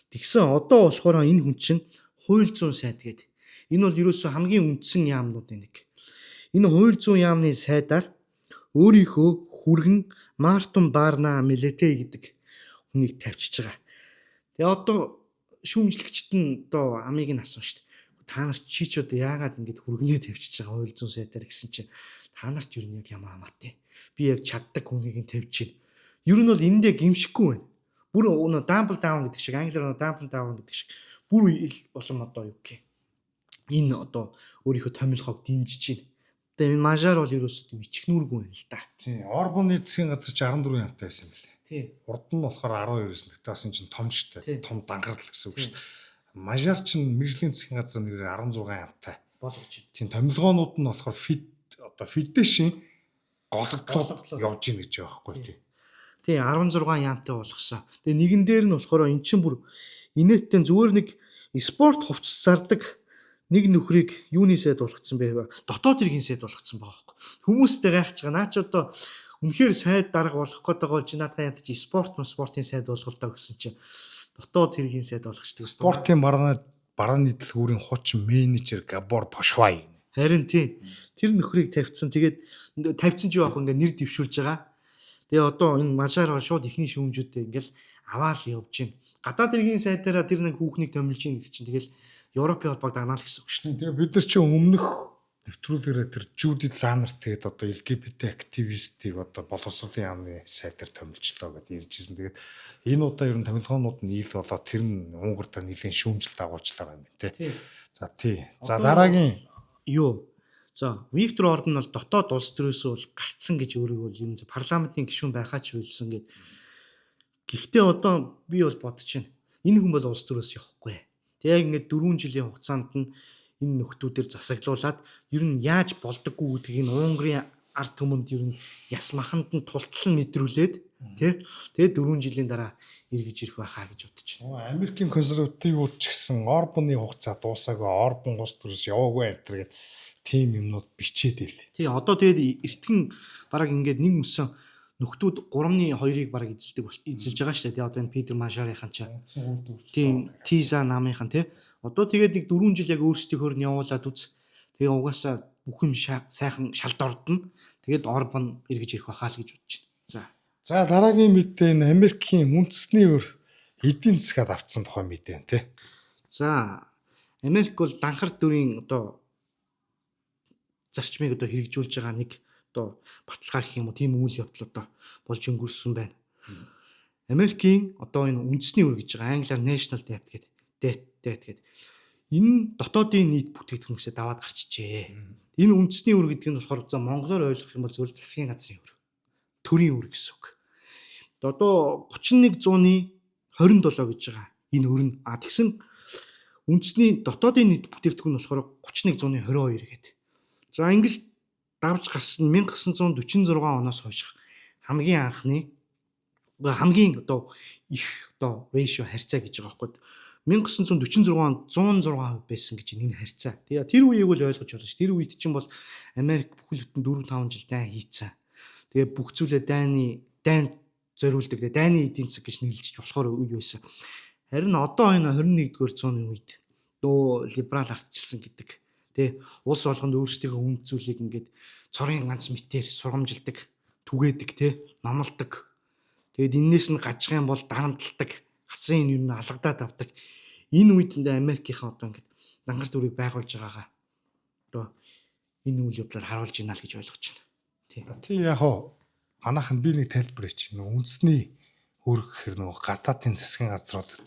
Тэгсэн одоо болохоор энэ хүн чинь хууль зүйн сайд гэдэг. Энэ бол ерөөсөө хамгийн үндсэн яамнуудын нэг. Энэ хууль зүйн яамны сайдаар өөрийнхөө хүргэн Мартин Барна Милетэ гэдэг хүнийг тавьчихж байгаа. Тэгээ одоо шүүмжлэгчд нь одоо амийг нь асуусан шүү дээ. Та нар чи ч одоо яагаад ингэж хүргэнээ тавьчихж байгаа хууль зүйн сайдаар гэсэн чинь та нарт юу нэг ямар хамаатай. Би яг чаддаг хүнийг нь тавьж байна. Ер нь бол эндээ гимшихгүй байна. Бүр өнөө дамбл даун гэдэг шиг англиар дамбл даун гэдэг шиг бүр болон одоо юу гэх юм. Энэ одоо өөрийнхөө томилхойг дэмжиж байна. Тэгээ энэ Мажар бол ерөөсөө ичгнүүргүй байна л да. Тийм. Орбаны засгийн газар чи 14 ямтай байсан юм байна. Тийм. Урд нь болохоор 12-9 гэхдээ бас энэ чинь том штэ. Том дангарал гэсэн үг шүү дээ. Мажар чинь мэржлийн засгийн газар нэрээр 16 ямтай болгож байна. Тийм томилгоонууд нь болохоор Фидешийн голөгдлоод явж гин гэж байгаа байхгүй тийм. Тийм 16 ямтай болгосон. Тэгээ нэгэн дээр нь болохоор эн чинь бүр инээдтэй зүгээр нэг спорт хувцас зардаг нэг нөхрийг юуны сайд болгоцсон бэ? Дотоод иргэн сайд болгоцсон байгаа байхгүй. Хүмүүстэй гайхаж байгаа. Наа ч одоо үнэхээр сайд дарга болох гээд байгаа бол чи наадхан яд чи спортын сайд болголтоо гэсэн чинь дотоод иргэн сайд болгочдөг. Спортын барааны дэлгүүрийн хуучин менежер Габор Пошвай. Харин тийм. Тэр нөхрийг тавьчихсан. Тэгээд тавьчихсан ч яах вэ? Ингээ нэр дэвшүүлж байгаа. Тэгээ одоо энэ Мажар шууд ихний шүүмжүүдээ ингээл аваал явж байна. Гадаад иргэн сайдаараа тэр нэг хүүхнийг томилж ийн гэдэг чинь тэгэл Европын холбоог дагнаа л гэсэн үг шүү дээ. Тэгээ бид нар чи өмнөх нэвтрүүлгээрээ тэр Жуди Ланерт тэгээд одоо LGBT активистийг одоо боловсролын яамны сайдаар томилчлоо гэдээ ярьж ирсэн. Тэгээд энэ удаа ер нь томилгоонууд нь ил болоод тэр нь Унгарт нэлийн шүүмжлэлт агуулчлаа юм байна тий. За тий. За дараагийн юу? За Виктор Орбан бол дотоод улс төрөөс бол гарцсан гэж өөрийгөө бол юм парламентын гишүүн байхаа ч үйлсэн гэд. Гэхдээ одоо би бол бодож байна. Энэ хүн бол улс төрөөс явахгүй. Тэг яг ингээд 4 жилийн хугацаанд нь энэ нөхдүүдээр засаглуулад ер нь яаж болдоггүй гэдгийг нь Унгарын ард түмэнд ер нь яс маханд нь тултлан мэдрүүлээд тий. Тэгээд 4 жилийн дараа эргэж ирэх байхаа гэж бодож байна. Америкийн консервативууд ч гэсэн Орбаны хугацаа дуусаагүй Орбан улс төрөөс яваагүй энэ гэдэг тийм юмнууд бичээд ийлээ. Тий одоо тэгээд эртхэн бараг ингээд нэг мөсөн нөхдүүд 3-2-ыг бараг эзэлж байгаа шүү дээ. Тэгээ одоо энэ Питер Мажарынхан ч тийм Тиза намынхан тий. Одоо тэгээд нэг 4 жил яг өөрсдийнхөө нь явуулаад үз. Тэгээ угаасаа бүх юм сайхан шалд ордно. Тэгээд Орбан эргэж ирэх байхаа л гэж бодож байна. За дараагийн мэдээ энэ Америкийн үндэсний өр эдийн засгаад авцсан тухай мэдээ тий. За Америк бол данхар дүрийн одоо зарчмыг одоо хэрэгжүүлж байгаа нэг одоо баталгаар гэх юм уу тийм үйл явдал одоо болж өнгөрсөн байна. Америкийн одоо энэ үндэсний өр гэж байгаа англиар national debt гэдэг. Энэ дотоодын нийт бүтээгдэхүүнээсээ даваад гарчжээ. Энэ үндэсний үр гэдэг нь болохоор за монголоор ойлгох юм бол зөвхөн засгийн газрын үр. Төрийн үр гэсэн үг. Одоо 31 100-ны 27 гэж байгаа. Энэ өр нь тэгсэн үндэсний дотоодын нийт бүтээгдэхүүн болохоор 31 100-ны 22 гэдэг. За ингэж давж гарсан 1946 оноос хойш хамгийн анхны хамгийн одоо их одоо ratio харьцаа гэж байгаа байхгүй. 1946 онд 106% байсан гэж энэ харьцаа. Тэгээ тэр үеийг бол ойлгож болно ш. Тэр үед чинь бол Америк бүхэл бүтэн 4-5 жил дайн хийцэн. Тэгээ бүх зүйлээ дайнд зориулдаг. Дайны эдийн засаг гэж нэрлэж болохоор үе байсан. Харин одоо энэ 21-р зууны үед либерал ардчилсан гэдэг. Тэ улс болгонд өөрсдийнхөө үнд зүйлийг ингээд цорын ганц мэтээр сургамжилдаг, түгээдэг, тэ номлодог. Тэгээд энээс нь гажих юм бол дарамтлагдаг, хацрын юм алгадаад авдаг. Энэ үед Америкийнхан одоо ингээд дангар дүрийг байгуулж байгаагаа одоо энэ үйл явдлаар харуулж ийна л гэж ойлгож байна. Тийм яг хоо манайхан би нэг тайлбар хийчих. Үндэсний үр гэхэр гадаадын засгийн газруудад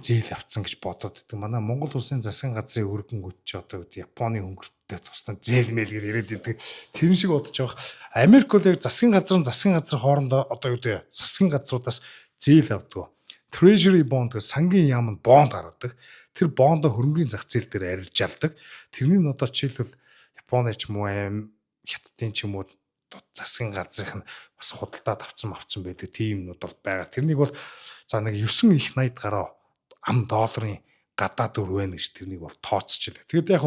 зээл авцсан гэж бодоод байдаг. Манай Монгол улсын засгийн газрын өргөнгөт ч одоо Японы хөнгөрттэй тусна зээл мэлгээр ирээд идэг. Тэр шиг бодож байгаа. Америк бол яг засгийн газар хоорондоо одоо засгийн газруудаас зээл авдаг. Treasury bond гэж сангийн яамд бонд гаргадаг. Тэр бондо хөрөнгөний зах зээл дээр арилж авдаг. Тэрний нь одоо жишээлбэл Японы ч юм уу Хятадын ч юм уу засгийн газрын нь бас худалдаад авцсан байдаг. Тийм юмнууд бол байгаа. Тэрнийг бол за нэг 9 их 80 гаруй ам долларын гадаад өр байна гэж тэрнийг бол тооцчихлаа. Тэгэд яг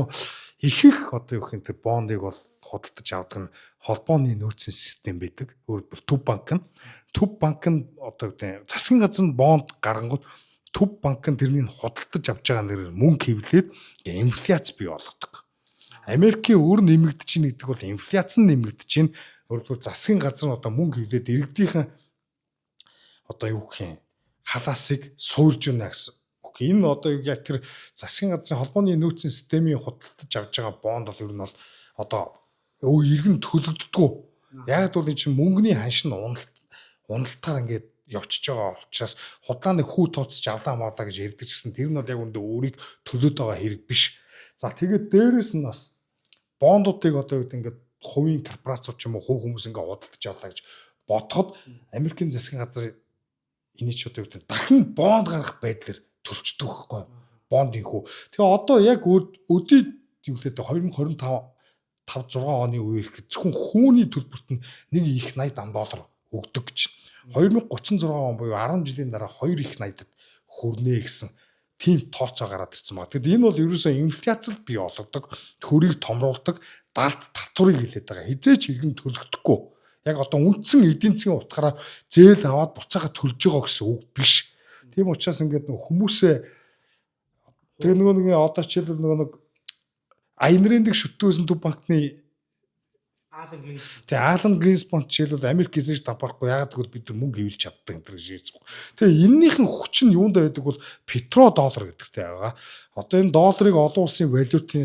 их одоо юу гэх юм тэр бондыг бол худалдаж авдаг нь холбооны нөөцийн систем байдаг. Өөрөөр төв банк нь одоо засгийн газрын бонд гаргангууд төв банк нь тэрнийг худалдаж авч байгаа нэрээр мөнгө хэвлээд инфляц бий болгодог. Америкийн өр нэмэгдэж ийн гэдэг бол инфляц нь нэмэгдэж ийн. Өөрөөр засгийн газар нь одоо мөнгө хэвлээд иргэдийнхэн одоо юу гэх юм халаасыг суурж өгнө гэсэн. Энэ одоо яг тэр засгийн газрын холбооны нөөцийн системийн худалдаж авж байгаа бонд бол ер нь бол одоо иргэн төлөгддөггүй. Яг бол энэ чинь мөнгөний ханш нь уналтаар ингээд явчихж байгаа учраас худлааны хүү тооцож авлаа маалаа гэж ярьдаг гэсэн тэр нь бол яг үндэ өөрийг төлөөд байгаа хэрэг биш. За тэгээд дээрэс нь бас бондуудыг одоо ингээд хувийн корпорацууд ч юм уу хувь хүмүүс ингээд худалдаж авлаа гэж бодоход Америкийн засгийн газар энийг ч одоо дахин бонд гаргах байдлаар төлчдөг байхгүй бондын хүү. Тэгээ одоо яг өдөө юу гэдэг 2025 5 6 оны үеэр зөвхөн хүүний төлбөрт нь нэг их 80 ам доллар өгдөг гэж. 2036 он буюу 10 жилийн дараа 2 их 80-д хүрнэ гэсэн тийм тооцоо гараад ирсэн байна. Тэгэд энэ бол ерөөсөө инфляцил бий болгодог, төрийг томруулдаг, далд татварыг хэлээд байгаа. Хизээч иргэн төлөгдөхгүй. Яг одоо үндсэн эдийн засгийн утгаараа зээл аваад буцаага төлж байгаа гэсэн үг биш. Тийм учраас ингээд хүмүүсээ тэгээ нэг одоо жишээлбэл нэг аян нэрийн шүтгөөсөн төв банкны Алан Гринспон жишээлбэл Америк эзэж давхарахгүй ягаад гэвэл бид нар мөнгө хэвлэж чаддаг энэ гэж ярьцгүй. Тэгээ энэнийх нь хүч нь юунд байдаг бол петродоллар гэдэгтэй байгаа. Одоо энэ долларыг олон улсын валютын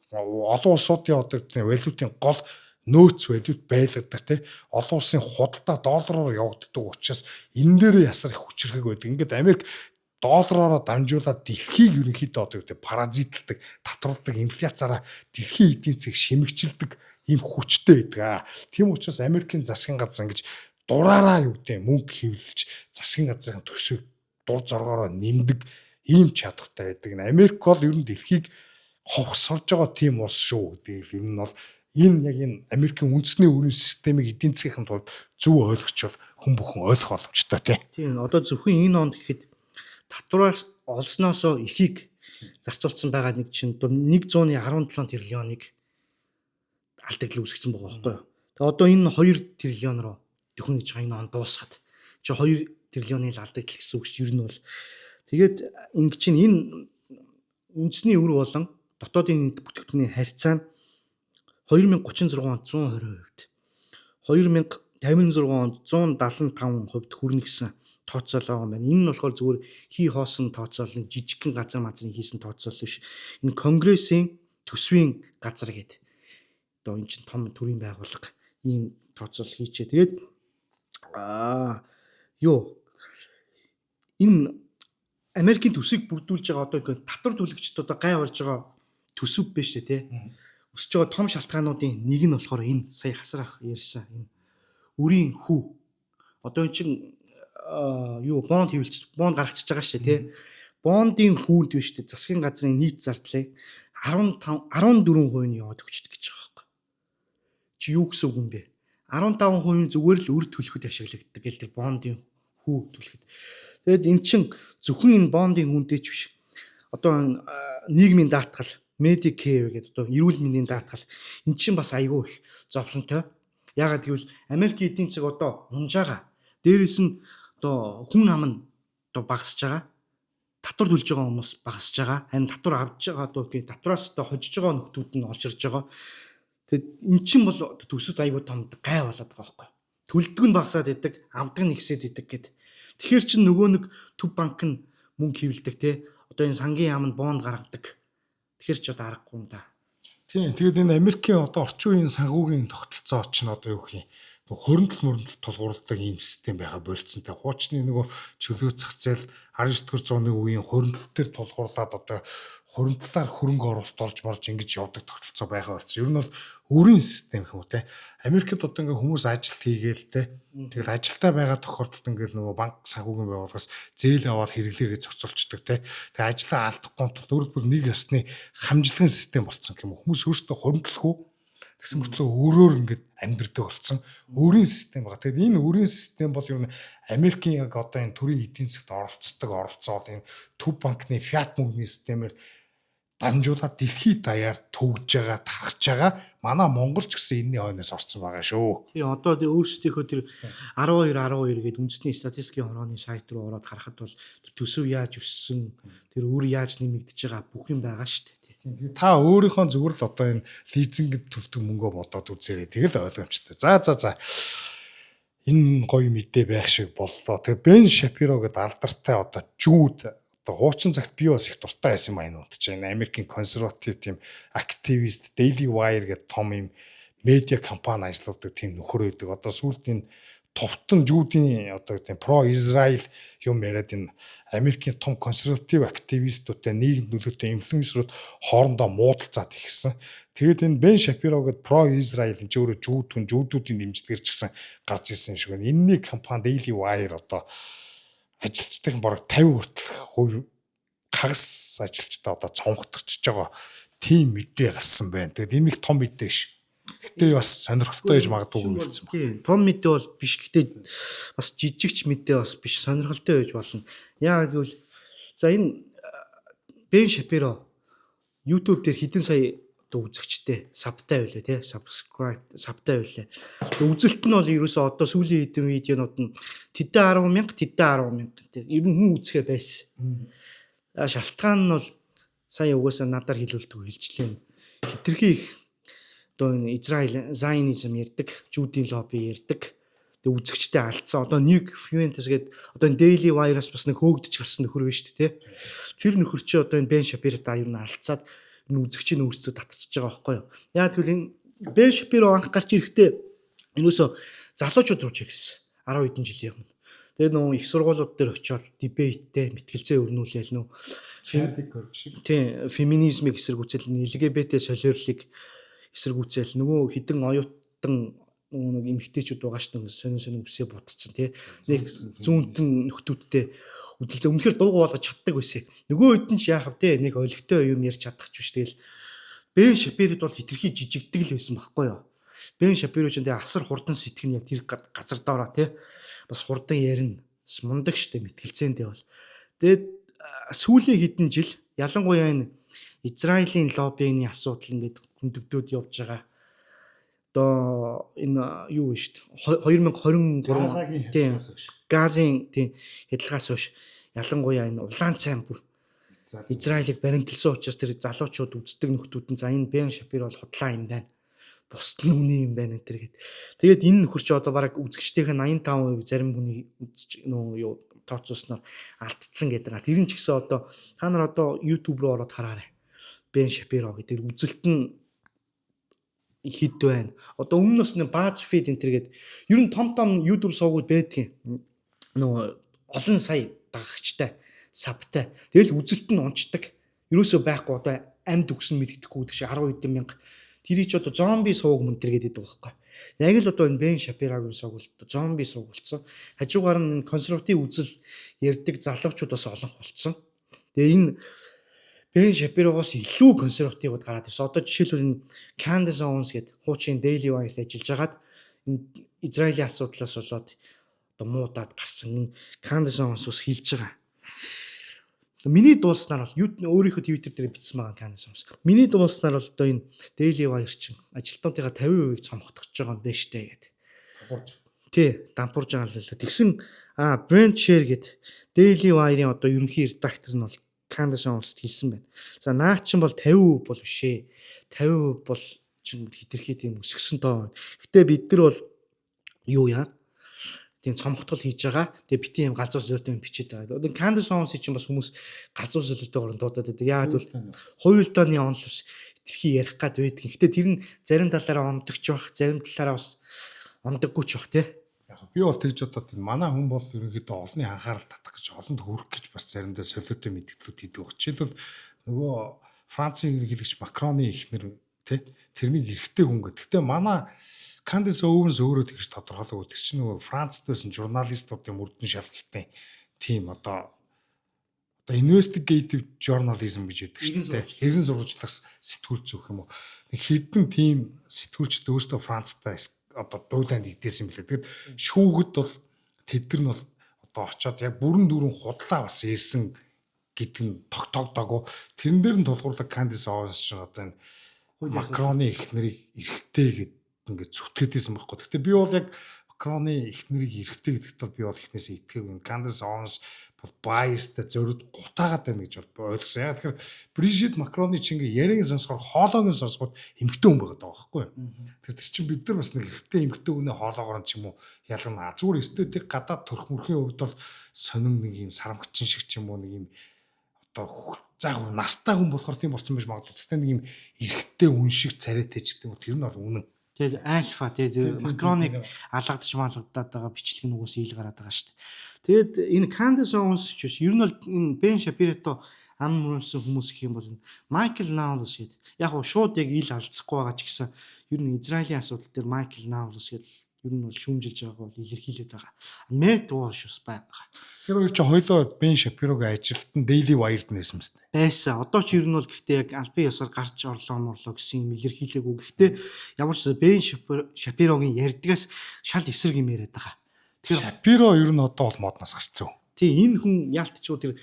олон улсуудын одоо валютын гол нөөц валют байлгадаг олон улсын худалдаа доллараар явагддаг учраас энэ дээрээ ясар их хүчрхэг байдаг. Ингээд Америк доллараараа дамжуулаад дэлхийг ерөнхийдөө одоо паразитладаг, татварладаг, инфляцаараа дэлхийн эдийн засгийг шимэгчилдэг ийм хүчтэй байдаг. Тийм учраас Америкийн засгийн газар ингэж дураараа юу гэдэг мөнгө хэвлэж засгийн газрын төсвийг дур зоргоороо нэмдэг ийм чадвартай байдаг. Америк бол ер нь дэлхийг хогсолж байгаа тийм улс шүү гэдэг юм нь бол энэ яг энэ Америкийн үндэсний өрийн системийг эдийн засгийн тулд зөв ойлгочвол хүн бүхэн ойлгох боломжтой тийм. Одоо зөвхөн энэ онд гэхэд татвараас олсноосоо ихийг зарцуулсан байгаа нэг чинь 117 триллионыг алдагдал үүсгэсэн байгаа байхгүй юу. Тэгээ одоо энэ 2 триллион руу төхөн гэж байгаа энэ он дуусгаад чи 2 триллионы алдагдал гэсэн үг чинь ер нь бол тэгээд ингэ чинь энэ үндэсний өр болон дотоодын бүтээгдэхүүний харьцаа нь 2036 онд 120%, 2056 онд 175% хүрнэ гэсэн тооцоол байгаа юм байна. Энэ нь болохоор зүгээр хий хоосон тооцоол нэг жижигхэн газар мазрын хийсэн тооцоол биш. Энэ конгрессийн төсвийн газар гэдэг. Одоо энэ чинь том төрийн байгууллага ийм тооцоол хийчээ. Тэгээд энэ 2036 онд 120%, 2056 онд 175% хүрнэ гэсэн тооцоол байгаа юм байна. Энэ нь болохоор зүгээр хий хоосон тооцоол биш. Энэ конгрессийн төсвийн газар гэдэг. Одоо энэ чинь том төрийн байгууллага ийм тооцоол хийчээ. Тэгээд энэ 2036 онд 120%, 2056 онд 175% хүрнэ гэсэн тооцоол байгаа юм байна. Энэ нь болохоор зүгээр хий хоосон тооцоол биш. Энэ конгрессийн төсвийн газар гэдэг. Одоо энэ чинь том төрийн байгууллага ийм тооцоол хийчээ. Тэгээд Америкийн төсвийг бүрдүүлж байгаа одоо ингээд татвар төлөгчдөө гай болж байгаа төсөв биш тий. Өсөж байгаа том шалтгаануудын нэг нь болохоор энэ сая хасрах ярьсан энэ үрийн хүү. Одоо эн чинь бонд гаргачихж байгаа шүү тий. Бондын хүүнд биш тий. Засгийн газрын нийт зардлыг 14% нь яваад өгчдөг гэж байгаа байхгүй. Чи юу гэсэн үг юм бэ? 15% зүгээр л өр төлөхөд ашиглагддаг гэл тэр бондын хүү төлөхөд. Тэгэд эн чин зөвхөн энэ бондын хүнтэй ч биш. Одоо нийгмийн даатгал, Medicare гэдэг одоо эрүүл мэндийн даатгал эн чин бас айгүй их зовлонтой. Яагаад гэвэл Америкийн эдийн засаг одоо унж байгаа. Дээрээс нь одоо хүн ам нь одоо багасж байгаа. Татвар төлж байгаа хүмүүс багасж байгаа. Харин татвар авч байгаа одоо татвараас одоо хожиж байгаа нөхдүүд нь олширж байгаа. Тэгэд эн чин бол төсөв айгүй том гай болоод байгаа байхгүй. Төлдөг нь багасаад идэг, авдаг нь ихсээд идэг гэд. Тэгэхээр чин нөгөө нэг төв банк нь мөнгө хэвлдэг те. Одоо энэ сангийн яамд бонд гаргадаг. Тэгэхээр ч одоо аргагүй юм да. Тийм. Тэгээд энэ Америкийн одоо орчин үеийн санхүүгийн тогтолцоо ч нь одоо юу гэх юм. Хөрөндөл тулгуурладаг ийм систем байха болцсонтэй. Хуучны нөгөө чөлөө зах зээл 19-р зууны үеийн хөрөндөл төр тулгуурлаад одоо хөрөндлөөр хөрөнгө оруулалт олж марж ингэж явдаг тогтолцоо байха болцсон. Ер нь бол өөрийн систем гэх юм те. Америкт одоо ингээ хүмүүс ажил хийгээл те. Тэгэл ажилдаа байгаа тохиолдолд ингээл нөгөө банк санхүүгийн байгууллагаас зээл аваад хэрэглээгээ зохицуулцдаг те. Тэгээ ажлаа алдахгүй тул өөрөлдвөл нэг ёсны хамжлагын систем болцсон юм. Хүмүүс өөрсдөө хөрөнгөлөхгүй гэсэн мөртлөө өөрөөр ингээд амьдрдаг болсон. Өөрийн систем байгаа. Тэгэхээр энэ өөрийн систем бол ер нь Америкийн яг одоо энэ төрийн эдийн засгт оролцоод энэ төв банкны фиат мөнгөний системээр дамжуулаад дэлхийд даяар төгж байгаа, тархаж байгаа. Манай Монголч гэсэн энэний хойноос орцсон байгаа шүү. Тэгээ одоо өөрсдийнхөө тэр 12 гэдэг үндэсний статистикийн хорооны сайт руу ороод харахад бол тэр төсөв яаж өссөн, тэр өөр яаж нэмэгдэж байгаа бүх юм байгаа шүү дээ. Та өөрийнхөө зүгээр л одоо энэ лизингэд төлдөг мөнгөө бодоод үзээрэй. Тэгэл ойлгомжтой. За. Энэ гоё мэдээ байх шиг боллоо. Тэгээ Бен Шапиро гэдэг алдартай одоо жүүд одоо хуучин цагт би бас их дуртай байсан юм аа ч энэ Америкийн консерватив тийм активист Daily Wire гэдэг том юм медиа компани ажилладаг тийм нөхөр байдаг. Одоо сүүлд энэ товтон жүүдийн одоо тийм про Израиль юм яриад энэ Америкийн том консерватив активистуудтай нийгэм нөлөөтэй инфлюенсерүүд хоорондоо муудалцаад ихсэн. Тэгээд энэ Бен Шапиро гэдэг про Израиль энэ өөрөө жүүдүүдийн дэмжлэгэр ч гэсэн гарч ирсэн шиг байна. Энэний компани Daily Wire одоо ажилчдын бараг 50% хагас ажилчтай одоо цонхторчж байгаа тийм мэдээ гарсан байна. Тэгээд энэ их том мэдээ ш. Гэтэ бас сонирхолтой гэж магадгүй хэлсэн байна. Тийм, том мэдээ бол биш. Гэтэ бас жижигч мэдээ бас биш. Сонирхолтой байж болно. Яагаад гэвэл за энэ Бен Шапиро YouTube дээр хэдэн сая одоо үзэгчтэй сабтай байлаа тий. Subscribe сабтай байлаа. Үзэлт нь бол ерөөсөө одоо сүүлийн хэдэн видеонууд нь тэдэн 10,000 тий. Ер нь хүн үзэхэ байсан. Шалтгаан нь бол сая угаасаа надаар хэлүүлдэг хэлжлээ. Хитрхи их одоо энэ Израиль Зайонизм ярддаг, жүүдийн лобби ярддаг. Тэгээ үзэгчтэй алдсан. Одоо Nick Fuentes гэдэг одоо энэ Daily Wire-аас бас нэг хөөгдөж гарсан нөхөр байна шүү дээ, тий. Тэр нөхөр чи одоо энэ Бен Шапиро-та ер нь алдсаад энэ үзэгчийн өөрсдөө татчихж байгаа байхгүй юу. Яа тэгвэл энэ Бен Шапиро анх гарч ирэхдээ энэсөө залуучууд руу чигсэн 10 хэдэн жилийн өмнө. Тэгээд нөгөө их сургуулиуд дээр очиод дебейттэй мэтгэлцээ өрнүүлээл нөө феминизмыг эсэргүүцэл, LGBT солиорлыг эсэргүүцэл нөгөө хідэн оюутан нэг эмэгтэйчүүд байгаа шүү дээ сонин үсээ бутцсан тий. Нэг зүүнтэн нөхдүүдтэй үзэлцээ үнэхээр дуугаа болгож чаддаг байсан. Нөгөө хэд нь ч яах вэ? Нэг олигтой юм ярьж чадах ч биш. Тэгэл Бен Шапирод бол хитрхи жижигдэг л байсан байхгүй юу? Бен Шапиро ч энэ асар хурдан сэтгэн яг тэр газар доороо тий. Бас хурдан ярина. Мундаг штэ мэтгэлцээндээ бол. Тэгээд сүүлийн хэдэн жил ялангуяа энэ Израилийн лоббиний асуудал ингээд хөндөгдөөд явж байгаа. Одоо энэ юу вэ штэ 2023 тийм газын тийм хядлагаас хойш ялангуяа энэ улаан цайн бүр Израилийг баримталсан учраас тэр залуучууд үздэг нөхдүүд нь за энэ Бен Шапиро бол худлаа юм байна. Бусд нь үнэн юм байна энэ төр гэд. Тэгээд энэ нөхөр чи одоо бараг үзэгчдийн 85% зарим хүний нөө юу тооцоосноор алдсан гэдэг. Тэр нь ч гэсэн одоо та нар одоо YouTube руу ороод хараарай. Бен Шапиро гэдэг үзэлт нь хэд байна. Одоо өмнөөс нь BuzzFeed энэ төр гэд ер нь том YouTube сувгууд байдгийн. Нөө олон сая дагагчтай савтай. Тэгэл үзэлт нь унцдаг. Ерөөсөө байхгүй одоо амьд үгсэн мэддэхгүй гэдэг шиг 10 хэдэн мянга тэрий ч одоо зомби сууг мөн тэр гэдэг байгаа байхгүй. Яг л одоо энэ Бен Шапирогийн суугт зомби суугулсан. Хажуугаар нь консерватив үзэл ярьдаг залуучуудаас олон болцсон. Тэгээ энэ Бен Шапирогоос илүү консервативуд гараад ирсэн. Одоо жишээлбэл энэ Candace Owens гэдэг хуучин Daily Wire-т ажиллаж хагаад энэ Израилийн асуудлаас болоод одоо муудаад гарсан. Энэ Candace Owens ус хилж байгаа. Миний дууснаар бол өөрийнхөө Twitter дээр бичсэн байгаа Candace Owens. Миний дууснаар бол одоо энэ Daily Wire чинь ажилтнуудынхаа 50% цомгох гэж байгаа юм байна штэ гэдэг. Тий, дампуурж байгаа л л. Тэгсэн Brent Share гэдэг Daily Wire-ийн одоо ерөнхий редактор нь бол Candace Owens хэлсэн байна. За наа чин бол 50% бол биш ээ. 50% бол чин хитрхий тийм өсгсөн тоо. Гэтэ бид нар бол юу яа? Тийм цомгтол хийж байгаа. Тэгээ бити юм галзуу солиотой бичээд байгаа. Одоо Candace Owens чинь бас хүмүүс галзуу солиотойгоор дуудаад байдаг. Яг бол хуйлтооны онол ус хитрхий ярих гад байдаг. Гэтэ тэр нь зарим талаараа ондогч байх, зарим талаараа бас ондоггүй ч байх тий. Яг би бол тэгж бодоод манай хүн бол ерөнхийдөө олонний анхаарал татах гэж олонд хүрэх гэж бас заримдаа солиотой мэдгэлүүд хийдэг баг. Жишээлбэл нөгөө Францын ерөнхийлөгч Макроны эхнэр тий тэрнийг эрэгтэй хүн гэдэг. Гэтэ манай Candace Owens өөрөө тэгж тодорхойлоогүй. Тэр чинь нөгөө Францд байсан журналистуудын мөрдөн шалгалтын тим одоо investigative journalism гэж яддаг шүү дээ. Хэрэн сурвалжлагс сэтгүүл зөөх юм уу. Нэг хэдэн тим сэтгүүлчд өөрсдөө Францтай одоо дууланд игдээсэн билээ. Тэгэхээр шүүхэд бол тэд нар нь бол одоо очиод яг бүрэн дүүрэн худлаа бас ярьсан гэдэг нь тогтоогдоогүй. Тэрэн дээр нь тулгуурлаг Candace Owens чинь одоо энэ Макроны эхнэрийг эрэгтэй гэдэг ингээд зүтгээдсэн байхгүй. Гэхдээ би бол яг Макроны эхнэрийг эрэгтэй гэдэгт бол би бол эхнээсээ итгэв. Candace Owens бол biasтай зориуд гутаагаад байна гэж бол ойлгосон. Яг тэгэхээр Брижит Макроны чинь ингээд яриг сонсохоор хоолойг сонсоход эмгтэн хүн байгаад байгаа байхгүй. Тэгэхээр тэр чинь бид нар бас нэг эрэгтэй эмгтэн хүнээ хоолоогоор нь ч юм уу ялгана. Зүгээр эстетик гадаад төрх мөрхийн хувьд бол сонин нэг юм сарамгчин шиг ч юм уу нэг юм одоо заах настай хүн болохоор тийм болсон байж магадгүй. Гэхдээ нэг юм эрэгтэй хүн шиг царайтай ч гэдэг юм. Тэр нь бол үнэн. Тэгээд альфа тэгээд Макроныг алгадж малгадаад байгаа бичлэг нь угсаа ил гараад байгаа шүү дээ. Тэгээд энэ Candace Owens ч биш ер нь бол энэ Бен Шапирото ам мөрөсөн хүмүүс гэх юм бол Майкл Наулс гэдэг. Яг гоо шууд яг ил алдсахгүй байгаа ч гэсэн ер нь Израилийн асуудал дээр Майкл Наулс гэдэг ер нь бол шүүмжилж байгааг бол илэрхийлээд байгаа. Мэт Walsh бас байгаа. Тэр хоёр чи хоёулаа Бен Шапирогийн ажилтан Daily Wire-д нээсэн мэт. Байсан. Одоо ч ер нь бол гэхдээ яг албан ёсоор гарч орлоо гэсэн юм илэрхийлээгүй. Гэхдээ ямар ч Бен Шапирогийн ярьдгаас шал эсрэг юм яриад байгаа. Тэгэхээр Шапиро ер нь одоо бол модноос гарцсан. Тий энэ хүн яалтчгүй тэр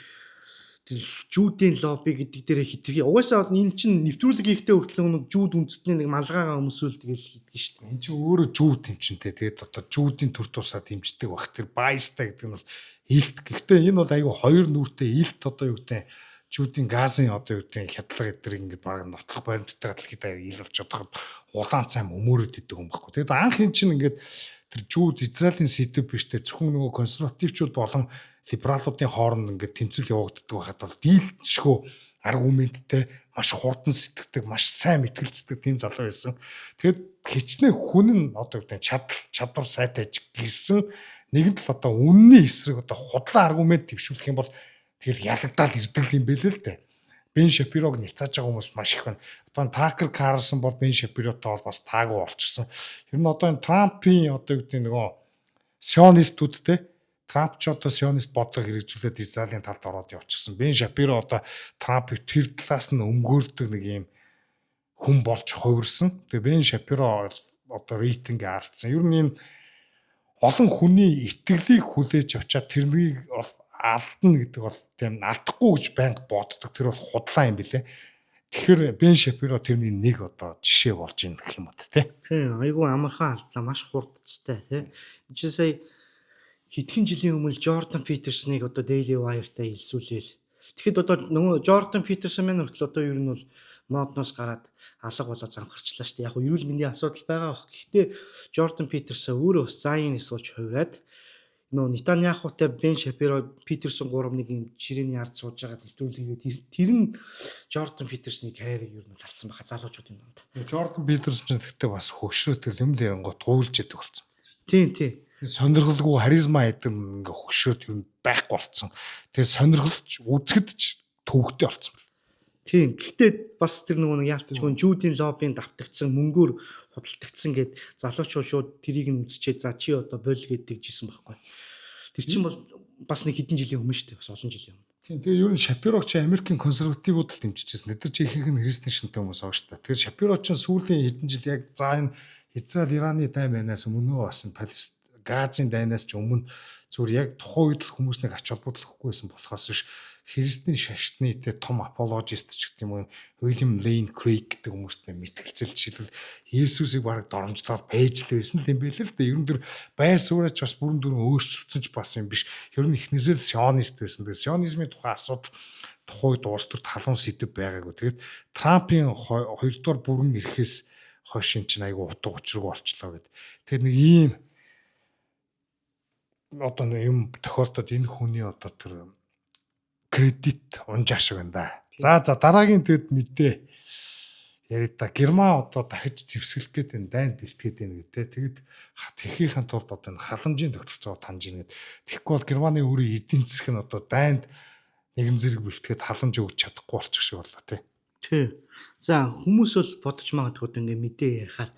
жүүдийн лобби гэдэг дээрээ хитрхи. Угаасаа энэ чинь нэвтрүүлэг хийхдээ хүртэл нэг жүүд үндэстний нэг малгайгаа өмсөөл тэгэл хийдэг шүү дээ. Энд чинь өөрөө жүүд тэмчинтэй. Тэгээд одоо жүүдийн төр тусаа дэмждэг баг. Тэр biasтай гэдэг нь бол илт. Гэхдээ энэ бол айгүй хоёр нүртэй илт одоо юу гэдэг жүүдийн газын одоо юу гэдэг хядлага эдэр ингээд баг нотлох баримттай гадал ил авч чадхад улаан цайм өмөрөд идэг юм баггүй. Тэгээд анх энэ чинь ингээд тэр жүүд Израилийн сэдв биш дээ зөвхөн нөгөө консервативчууд болон либералуудын хооронд ингээд тэмцэл явагддаг байхад бол дийлшгүй аргументтэй маш хурдан сэтгэдэг маш сайн мэтгэлцдэг тийм залуу байсан. Тэгэд хичнээн хүн нь одоо юу гэдэг чадвар сайтай гэсэн нэгэн тал одоо үнний эсрэг одоо худлаа аргумент төвшүүлэх юм бол тэгэл ялагдаад ирдэг юм бэлээ л дээ. Бен Шапирог нэлцааж байгаа хүмүүс маш их байна. Одоо Такер Карлсон бол Бен Шапиротой бол бас таагүй болчихсон. Ер нь одоо энэ Трампын одоо юу гэдэг нөгөө сионистүүд те Трамп ч одоо сионист бодлого хэрэгжүүлээд Израилийн талд ороод явчихсан. Бен Шапиро одоо Трампыг тэр талаас нь өмгөөлдөг нэг юм хүн болж хувирсан. Тэгээ Бен Шапиро одоо рейтингээ алдсан. Ер нь энэ олон хүний итгэлийг хүлээж авчаад тэрнийг алдна гэдэг бол тийм алдахгүй гэж банк боддог. Тэр бол худлаа юм билэ. Тэгэхээр Бен Шапиро тэрний нэг одоо жишээ болж ийн гэх юм уу тий. Тийм айгүй амархан алдлаа маш хурдцтай тий. Чи сая хэдхэн жилийн өмнө Jordan Peterson-ыг одоо Daily Wire-та илсүүлээл. Тэгэхэд одоо нөгөө Jordan Peterson мэн хүртэл одоо ер нь бол модноос гараад алга болоод замхарчлаа шүү дээ. Яг нь эрүүл мэндийн асуудал байгаа бох. Гэхдээ Jordan Peterson өөрөө бас Zionist болж хувираад нөө Нетаньяхутай Бен Шапиро Peterson 3-1 юм ширээний ард сууж байгаа нэвтрүүлгээд тэр нь Jordan Peterson-ы карьерийг ер нь алсан баха залуучуудын донд. Jordan Peterson гэхдээ бас хөгшрөөтэй юм дээр гот гуйлж яддаг болсон. Тийм. Сонирхолгүй харизма гэдэг ингээ хөкшөөд юу байхгүй болсон. Тэр сонирхолж үзэхэд ч төвөгтэй болсон байна. Тийм. Гэхдээ бас тэр нөгөө нэг яалтчгүй жүүдийн лоббинд давтагдсан мөнгөөр худалдагдсан гэд залуучууд шууд тэрийг нь үзчихээ за чи одоо боль гэдэг жисэн байхгүй. Тэр чинь бол бас нэг хэдэн жилийн өмнө шүү дээ. Бас олон жилийн өмнө. Тийм. Тэгээ ер нь Шапирог ч Америкийн консервативууд л дэмжижсэн. Эдгээр чи ихэнх нь христийн шинтэй хүмүүс байгаа шүү дээ. Тэгэхээр Шапирог ч сүүлийн хэдэн жил яг за энэ Израиль Ираны дайн байнаас өмнөө бас Газын дайнаас ч өмнө зүгээр яг тухайн үед л хүмүүс нэг ач холбогдлохгүйсэн болохоос биш христийн шашны тэ том апологист ч гэдэг юм уу Уильям Лейн Крейг гэдэг хүмүүстэй мэтгэлцэл жишээлбэл Есүсийг бараг доромжлоод байж л байсан юм байл л да. Ер нь тэр байр сууриач бас бүрэн дүрэн өөрчлөгдсөн ч бас юм биш. Ер нь эхнээсээ сионист байсан. Тэгээ сионизмын тухай асуудал тухайд улс төрт халуун сэдв байгаагүй. Тэгээд Трампын хоёрдугаар бүрэн ирэхээс хойш юм чинь айгүй утга учиргүй болчлоо гэд. Тэгээд нэг ийм одоо юм тохиолдод энэ хүний одоо тэр кредит унжааш байна да. За дараагийн тэгэд мэдээ яриа та Герман одоо дахиж зэвсгэлэх гээд энэ дайнд бэлтгээд байна гэдэг. Тэгэд тэххийн тулд одоо энэ халамжийн тогтолцоо таньж ийн гэд. Тэгэхгүй бол Германы өөрийн эдийн засаг нь одоо дайнд нэгэн зэрэг бэлтгээд халамж өгч чадахгүй болчих шиг боллоо тий. Тий. За хүмүүс бол бодож магадгүй ингээ мэдээ ярихаар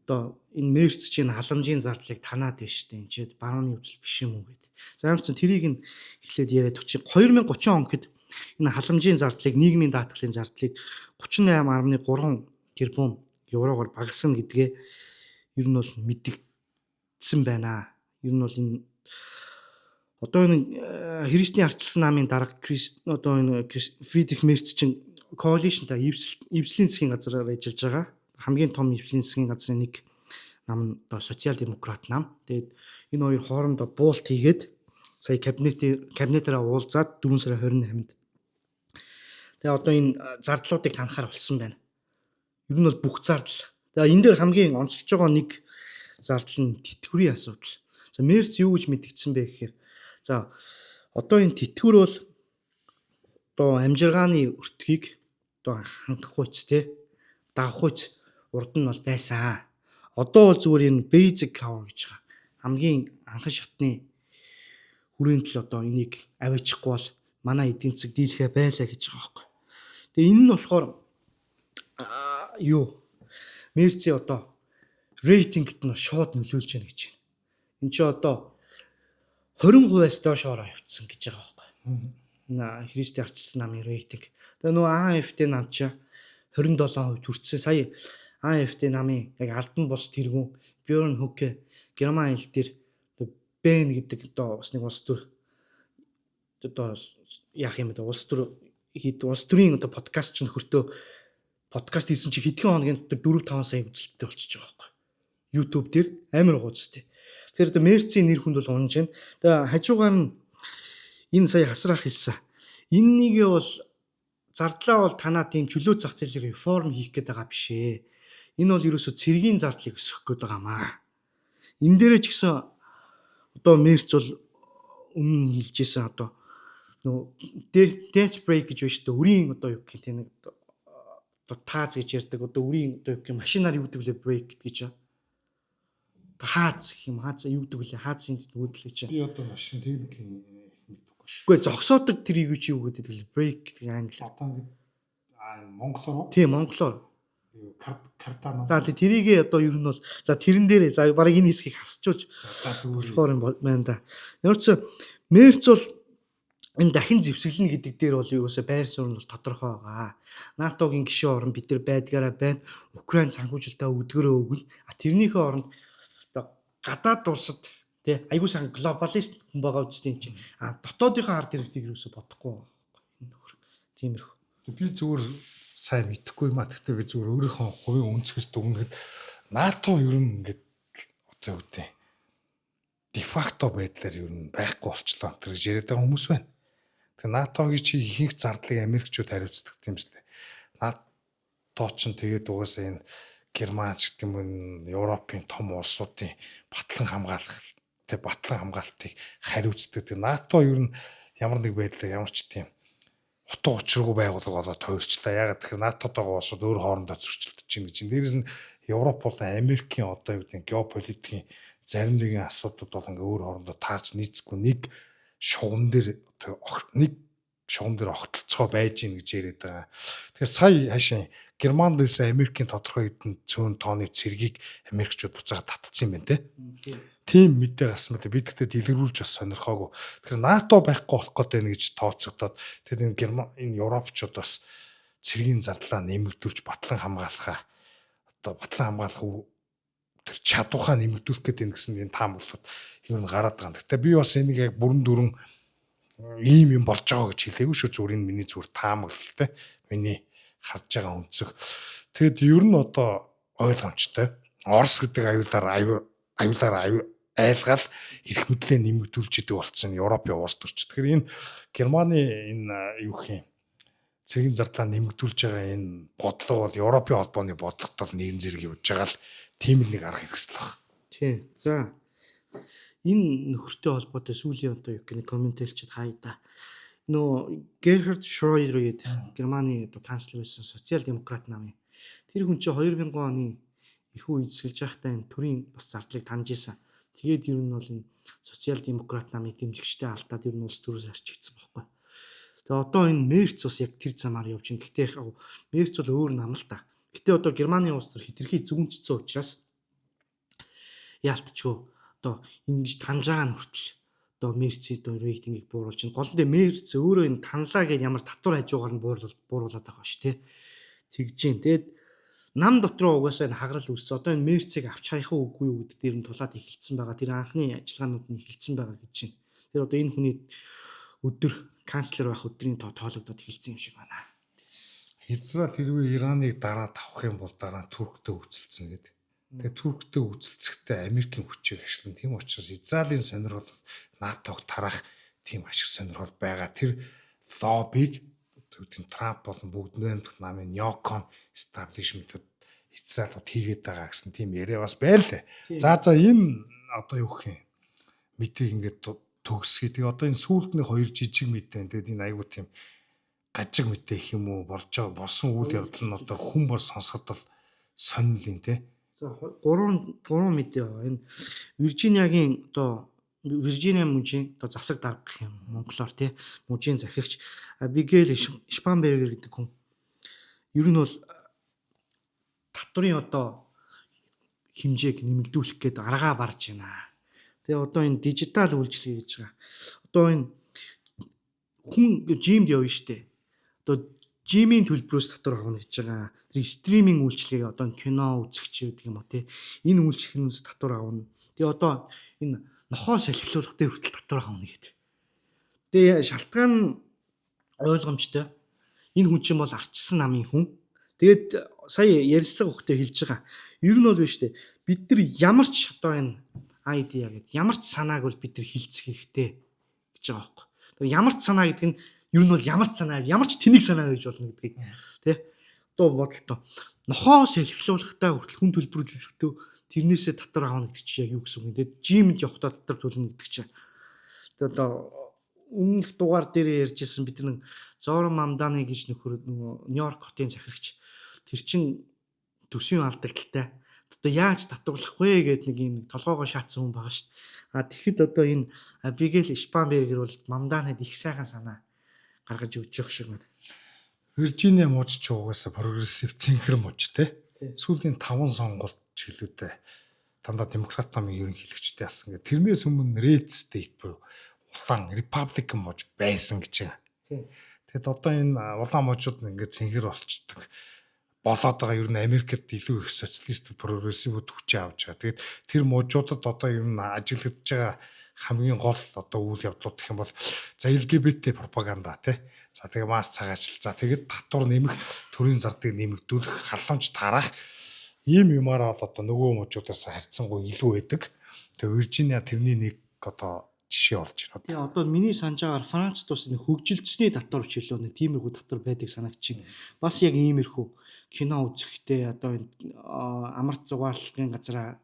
одоо энэ мерц чинь халамжийн зардлыг танаад байна шүү дээ. Энд чинь барууны үзэл биш юм уу гэд. За ямар ч тэрийг нь эхлээд яриад өгч 2030 он гэд энэ халамжийн зардлыг нийгмийн даатгалын зардлыг 38.3 тэрбум еврогоор багасгана гэдгээ ер нь бол мэдэгдсэн байна. Ер нь бол энэ одоо энэ христийн арчилсан намын дарга одоо энэ Фридрих Мерц чинь коалишнтай эвслийн засгийн газраар ажиллаж байгаа. Хамгийн том эвслийн засгийн газрын нэг нам нь одоо социал демократ нам. Тэгээд энэ хоёр хоорондоо буулт хийгээд сая кабинетаараа уулзаад 4 сарын 28-нд. Тэгээд одоо энэ зардлуудыг танахаар болсон байна. Ер нь бол бүх зардал. Тэгээд энэ дээр хамгийн онцлж байгаа нэг зардал нь тэтгэврийн асуудал. За Мерц юу гэж мэдгдсэн бэ гэхээр за одоо энэ тэтгэвэр бол одоо амжиргааны өртгийг одоо хангах хүч те давах хүч урд нь бол байсан. Одоо бол зүгээр энэ basic cover гэж байгаа. Хамгийн анхан шатны хүрээндэл одоо энийг аваачихгүй бол манай эдийн засаг дийлхэ байлаа гэж байгаа байхгүй. Тэгээ энэ нь болохоор Мерци одоо рейтингт нь шууд нөлөөлж байна гэж байна. Энд чи одоо 20%-аас доошоор явцсан гэж байгаа байхгүй. Христийн арчилсан намын рейтинг. Тэгээ нөгөө AFD нам чи 27% хүрсэн. Сая AFD намын яг албан бус тэргүүн Бьорн Хөке Герман хэл дээр одоо Бен гэдэг одоо бас нэг улс төр одоо яах юм бэ? Улс төрийн одоо подкаст ч нөхөртөө подкаст хийсэн чи хэдхэн хоногийн дотор 4-5 сая үзэлттэй болчихж байгаа байхгүй. YouTube дээр амар гуйцтэй. Тэгэхээр одоо Мерцийн нэр хүнд бол унж байна. Тэгээ хажуугаар нь энэ сая хасраах хэлсэн. Эннийгээ бол зардлаа бол танаа тийм чөлөө зах зээл реформ хийх гээд байгаа биш ээ. Энэ бол ерөөсө цэргийн зардлыг өсгөх гээд байгаа маа. Энэ дээрээ ч гэсэн одоо Мерц бол өмнө хэлжсэн одоо нөгөө debt break гэж байна шүү дээ. Үрийн одоо юу гэх юм те одоо тааз гэж ярьдаг. Одоо үрийн одоо юу гэх юм машинаар юу гэдэг вэ break гэж. Хааз гэх юм хааз юу гэдэг вэ хаазын үүдэл гэж. Би одоо машин техник мэддэггүй шүү. Үгүй зогсоодог тэрийг юу гэдэг вэ break гэдэг англи. Одоо ингэ монголоор. Тийм монголоор. Картаа. За тэрийгээ одоо ер нь бол за тэрэн дээрээ за бараг энэ хэсгийг хасчууж зүгээр юм байна да. Ямар ч Мерц бол энэ дахин зэвсгэлнэ гэдэг дээр бол юусаа байр суурь нь бол тодорхой байгаа. НАТО-гийн гишүүн орн бид нар байдгаараа байна. Украин санхүүжилтаа өдгөрөө өгнө. Тэрнийхээ оронд одоо гадаад улсад тий айгуу сан глобалист хүн байгаа үстэй юм чи. Дотоодынхаа ард иргэдийг юусаа бодохгүй байгаа. Энэ нөхөр. Тиймэрхүү. Би зүгээр сайн мэдэхгүй юм а. Гэхдээ би зүгээр өөрийнхөө хувийн өнцгөөс дүгнэхэд НАТО ер нь ингээд одоо юу гэдэг дефакто байдлаар ер нь байхгүй болчлоо гэж яриад байгаа хүмүүс байна. Тэгээ НАТОгийн чи ихэнх зардлыг Америкчууд хариуцдаг юм шүү дээ. НАТО ч тэгээд угаасаа энэ Герман ч гэдэг юм Европын том улсуудын батлан хамгаалалтыг хариуцдаг. Тэгээ НАТО ер нь ямар нэг байдлаар ямар ч тийм утга учиргүй байгууллага болоод тойрчлаа. Ягаад гэхээр НАТО-тойгоо улсууд өөр хоорондоо зөрчилдөж чинь гэж. Дээрээс нь Европ болон Америкийн одоо юу гэдэг геополитикийн зарим нэгэн асуудлууд бол ингээ өөр хоорондоо таарч нийцэхгүй нэг шугам дээр огтлцгоо байж гин гэж яриад байгаа. Тэгэхээр сая хашийн Германд ирсэн Америкийн тодорхой хэдэн цөөн тооны цэргийг Америкчууд буцаага татцсан юм байна те. Тийм мэдээ гарсан мэт бид гэхдээ дэлгэрүүлж бас сонирхоогүй. Тэгэхээр НАТО байхгүй болох гэдэг нь гэж тооцогдоод тэгээд энэ Европчууд бас цэргийн зардлаа нэмэгдүүлж батлан хамгаалахаа тэр чадвараа нэмэгдүүлэх гэдэг гэсэн энэ таамаглалууд юу н гараад байгаа. Гэхдээ би бас энийг яг бүрэн дүрэн ийм юм болж байгаа гэж хэлээгүй шүү. Зүгээр энэ миний зүгээр таамаглалтай. Миний харж байгаа өнцөг. Тэгэд ер нь одоо ойлгомжтой. Орос гэдэг аюулаар айлгаал эрх мэдлээ нэмэгдүүлж идэг болсон Европын улс төрч. Тэгэхээр энэ Германы энэ юу гэх юм цэргийн зардлаа нэмэгдүүлж байгаа энэ бодлого бол Европын холбооны бодлоготой нэгэн зэрэг явж байгаа л тийм л нэг арга хэрэгсэл баг. Тийм. За энэ нөхөртэй холбоотой сүүлийн одоо юу гэх нэг коммент хэлчихэд хайда. Нөө Герхард Шройдер гэдэг Германы одоо канцлер байсан социал-демократ намын. Тэр хүн чинь 2000 оны ихүү эзэсгэлж байхдаа энэ төрийн бас зардлыг таньж исэн. Тэгээд ер нь бол энэ социал-демократ намын дэмжигчтэй алдаад ер нь улс төрөөс арчигдсан байхгүй. Тэгээ одоо энэ Мерц бас яг тэр замаар явж байна. Гэхдээ Мерц бол өөр нам л та. Гэтэ одоо Германы улс төр хитрхи зүгүнцсэн учраас яалтчгүй одоо ингэж таньж байгаа нь хүртэл одоо Мерцийн одоо рейтингийг бууруулж байна. Гол нь Мерц өөрөө энэ танлаа гэж ямар татвар хажуугаар нь бууруулаад байгаа шүү дээ. Тэгж जैन. Тэгээд нам дотроо угаасаа энэ хаграл үүссэн. Одоо энэ Мерцийг авч хаях уугүй юу гэдэг дээр нь тулаад эхэлсэн байгаа. Тэр анхны ажиллагаанууд нь эхэлсэн байгаа гэж байна. Тэр одоо энэ хүний өдөр канцлер байх өдрийн тоологдоод эхэлсэн юм шиг байна. Израиль хэрвээ Ираныг дараа тавах юм бол дараа нь Турктэй үйлцэлсэн гэдэг. Тэгээ Турктэй үйлцэлцэхдээ Америкийн хүчийг ашиглан. Тийм учраас Израилийн сонирхол НАТОг тарах тийм ашиг сонирхол байгаа. Тэр лоббиг Трамп болон бүгд найрамдах намын Неокон эстаблишментүүд Израилууд хийгээд байгаа гэсэн тийм яриа бас байлаа. За энэ одоо юу гэх юм мэдээг ингээд төгсгий. Тэгээ одоо энэ сүүлдний хоёр жижиг мэдээ. Тэгээд энэ айгуу тийм гажиг мэдээ их юм уу болсон үйл явдал нь одоо хүн бор сонсоход бол сонирхол юм те. За гурван мэдээ байна. Энэ Виржиниагийн одоо Виржиниа мужийн одоо засаг дарга гэх юм монголоор тий мужийн захирагч Абигейл Шпанбергер гэдэг хүн ер нь бол татврын одоо хэмжээг нэмэгдүүлэх гээд аргаа барж байна. Тэгээ одоо энэ дижитал үйлчилгээ гэж байгаа. Одоо энэ хүн жимд явна штэ. Одоо жимийн төлбөрөөс татвар авах гэж байгаа. Тэр стриминг үйлчилгээг одоо кино үзэгч гэдэг юм уу тий энэ үйлчилгээнээс татвар авна. Тэгээ одоо энэ нохоо салхилуулах дээр хүртэл татвар авна гэдэг. Тэгээ шалтгаан ойлгомжтой. Энэ хүн чинь бол арчсан намын хүн. Тэгээд сая ярилцлага өгөхдөө хэлж байгаа. Ер нь бол биш үү? Бид нар ямар ч одоо энэ айдиа гэдэг ямар ч санааг бол бид нар хилцэх хэрэгтэй гэж байгаа байхгүй. Тэр ямар ч санаа гэдэг нь ер нь бол ямар ч санаа, ямар ч тэнэг санаа гэж болно гэдгийг тий. Одоо бодлоо. Нохоо салхилуулахтаа хүртэл хүн төлбөрлөлтөө тэрнээсээ татвар авах гэдэг чинь яг юу гэсэн үг юм. Тэгээд жимд явахдаа татвар төлнө гэдэг чинь. Тэгээд одоо өмнөх дугаар дээр ярьжсэн бид нэг Зоро Мамданы гэж нөхөр Нью-Йорк хотын захирагч тэр чин төсвийн алдагталтай одоо яаж татварлах вэ гэдэг нэг юм толгоогоо шаатсан хүн байгаа шүү дээ. Тэгэхэд одоо энэ Абигейл Шпанбергер бол Мамданад их сайхан санаа гаргаж өгч явах шиг байна. Виржиниа мууч ч угаасаа прогрессив цэнхэр мууч те. Сүүлийн 5 сонголт чиглэлүүдээ дандаа демократ намын ерөнхийлөгчтэй асан гэх. Тэрнээс өмнө Red State буюу улаан Republican мууч байсан гэж байгаа. Тэгэд одоо энэ улаан муучууд ингээд цэнхэр болчдөг. Болоод байгаа ер нь Америкт илүү их социалист прогрессивуд хүчээ авч байгаа. Тэгээд тэр муужуудад одоо ер нь ажиглагдж байгаа хамгийн гол одоо үйл явдлууд гэх юм бол за LGBT пропаганда тий. За тэгээ масс цагаачл. За тэгээд татвар нэмэх, төрийн зардыг нэмэгдүүлэх, халамж тарах ийм юмараа бол одоо нөгөө муужуудаас харьцангуй илүү байдаг. Тэгээ Виржиниа тэрний нэг одоо жишээ болж байна. Тэгээ одоо миний санаж байгаагаар Францд бас нэг хөгжилтсний татвар чөлөө нэг тиймэрхүү татвар байдаг санагч. Бас яг иймэрхүү кино үзэхдээ одоо амарт зугааллын газараа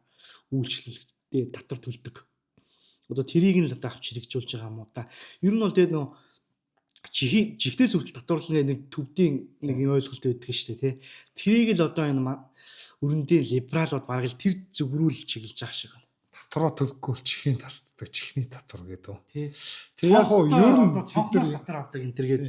үйлчлүүлэхдээ татвар төлдөг. Одоо тэрийг нь л одоо авч хэрэгжүүлж байгаа юм уу та. Ер нь бол тэгээд нөө жигтээс хүртэл татварлын нэг төвдийн нэг юм ойлголт байдаг шүү дээ тий. Тэрийг л одоо энэ өрөндийн либералууд бараг л тэр зөвгрүүл чиглэж байгаа шиг байна. Татвараа төлөхгүй чихийн тасддаг чихний татвар гэдэг. Тий. Тэгээ яг хоо ер нь цонхноос татвар авдаг энэ төргээд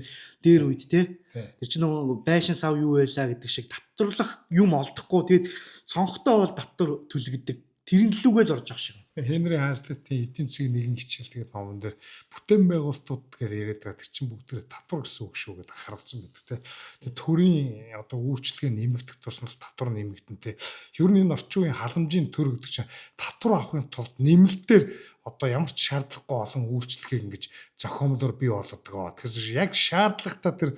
дээр үед тий. Тэр чинь нөгөө байшин сав юу байлаа гэдэг шиг татварлах юм олдохгүй тэгээд цонхтой бол татвар төлөгддөг. Тэрэн лүүгээ л орж байгаа шиг. Хенри Ханслетийн эдийн засгийн нэгэн хичээл тэгээд номон дээр бүтээн байгуулалтууд гэж яриад байгаа. Тэр чинь бүгдээ татвар гэсэн үг шүү гэдээ харуулсан байдаг те. Тэгээд төрийн одоо үйлчлэгээ нэмэгдэх тусмал татвар нэмэгдэн те. Ер нь энэ орчин үеийн халамжийн төр гэдэг чинь татвар авахын тулд нэмэлтээр одоо ямар ч шаардлагагүй олон үйлчлэгээ ингэж зохиомлоор бий болгодог. Тэгэхээр яг шаардлагатай тэр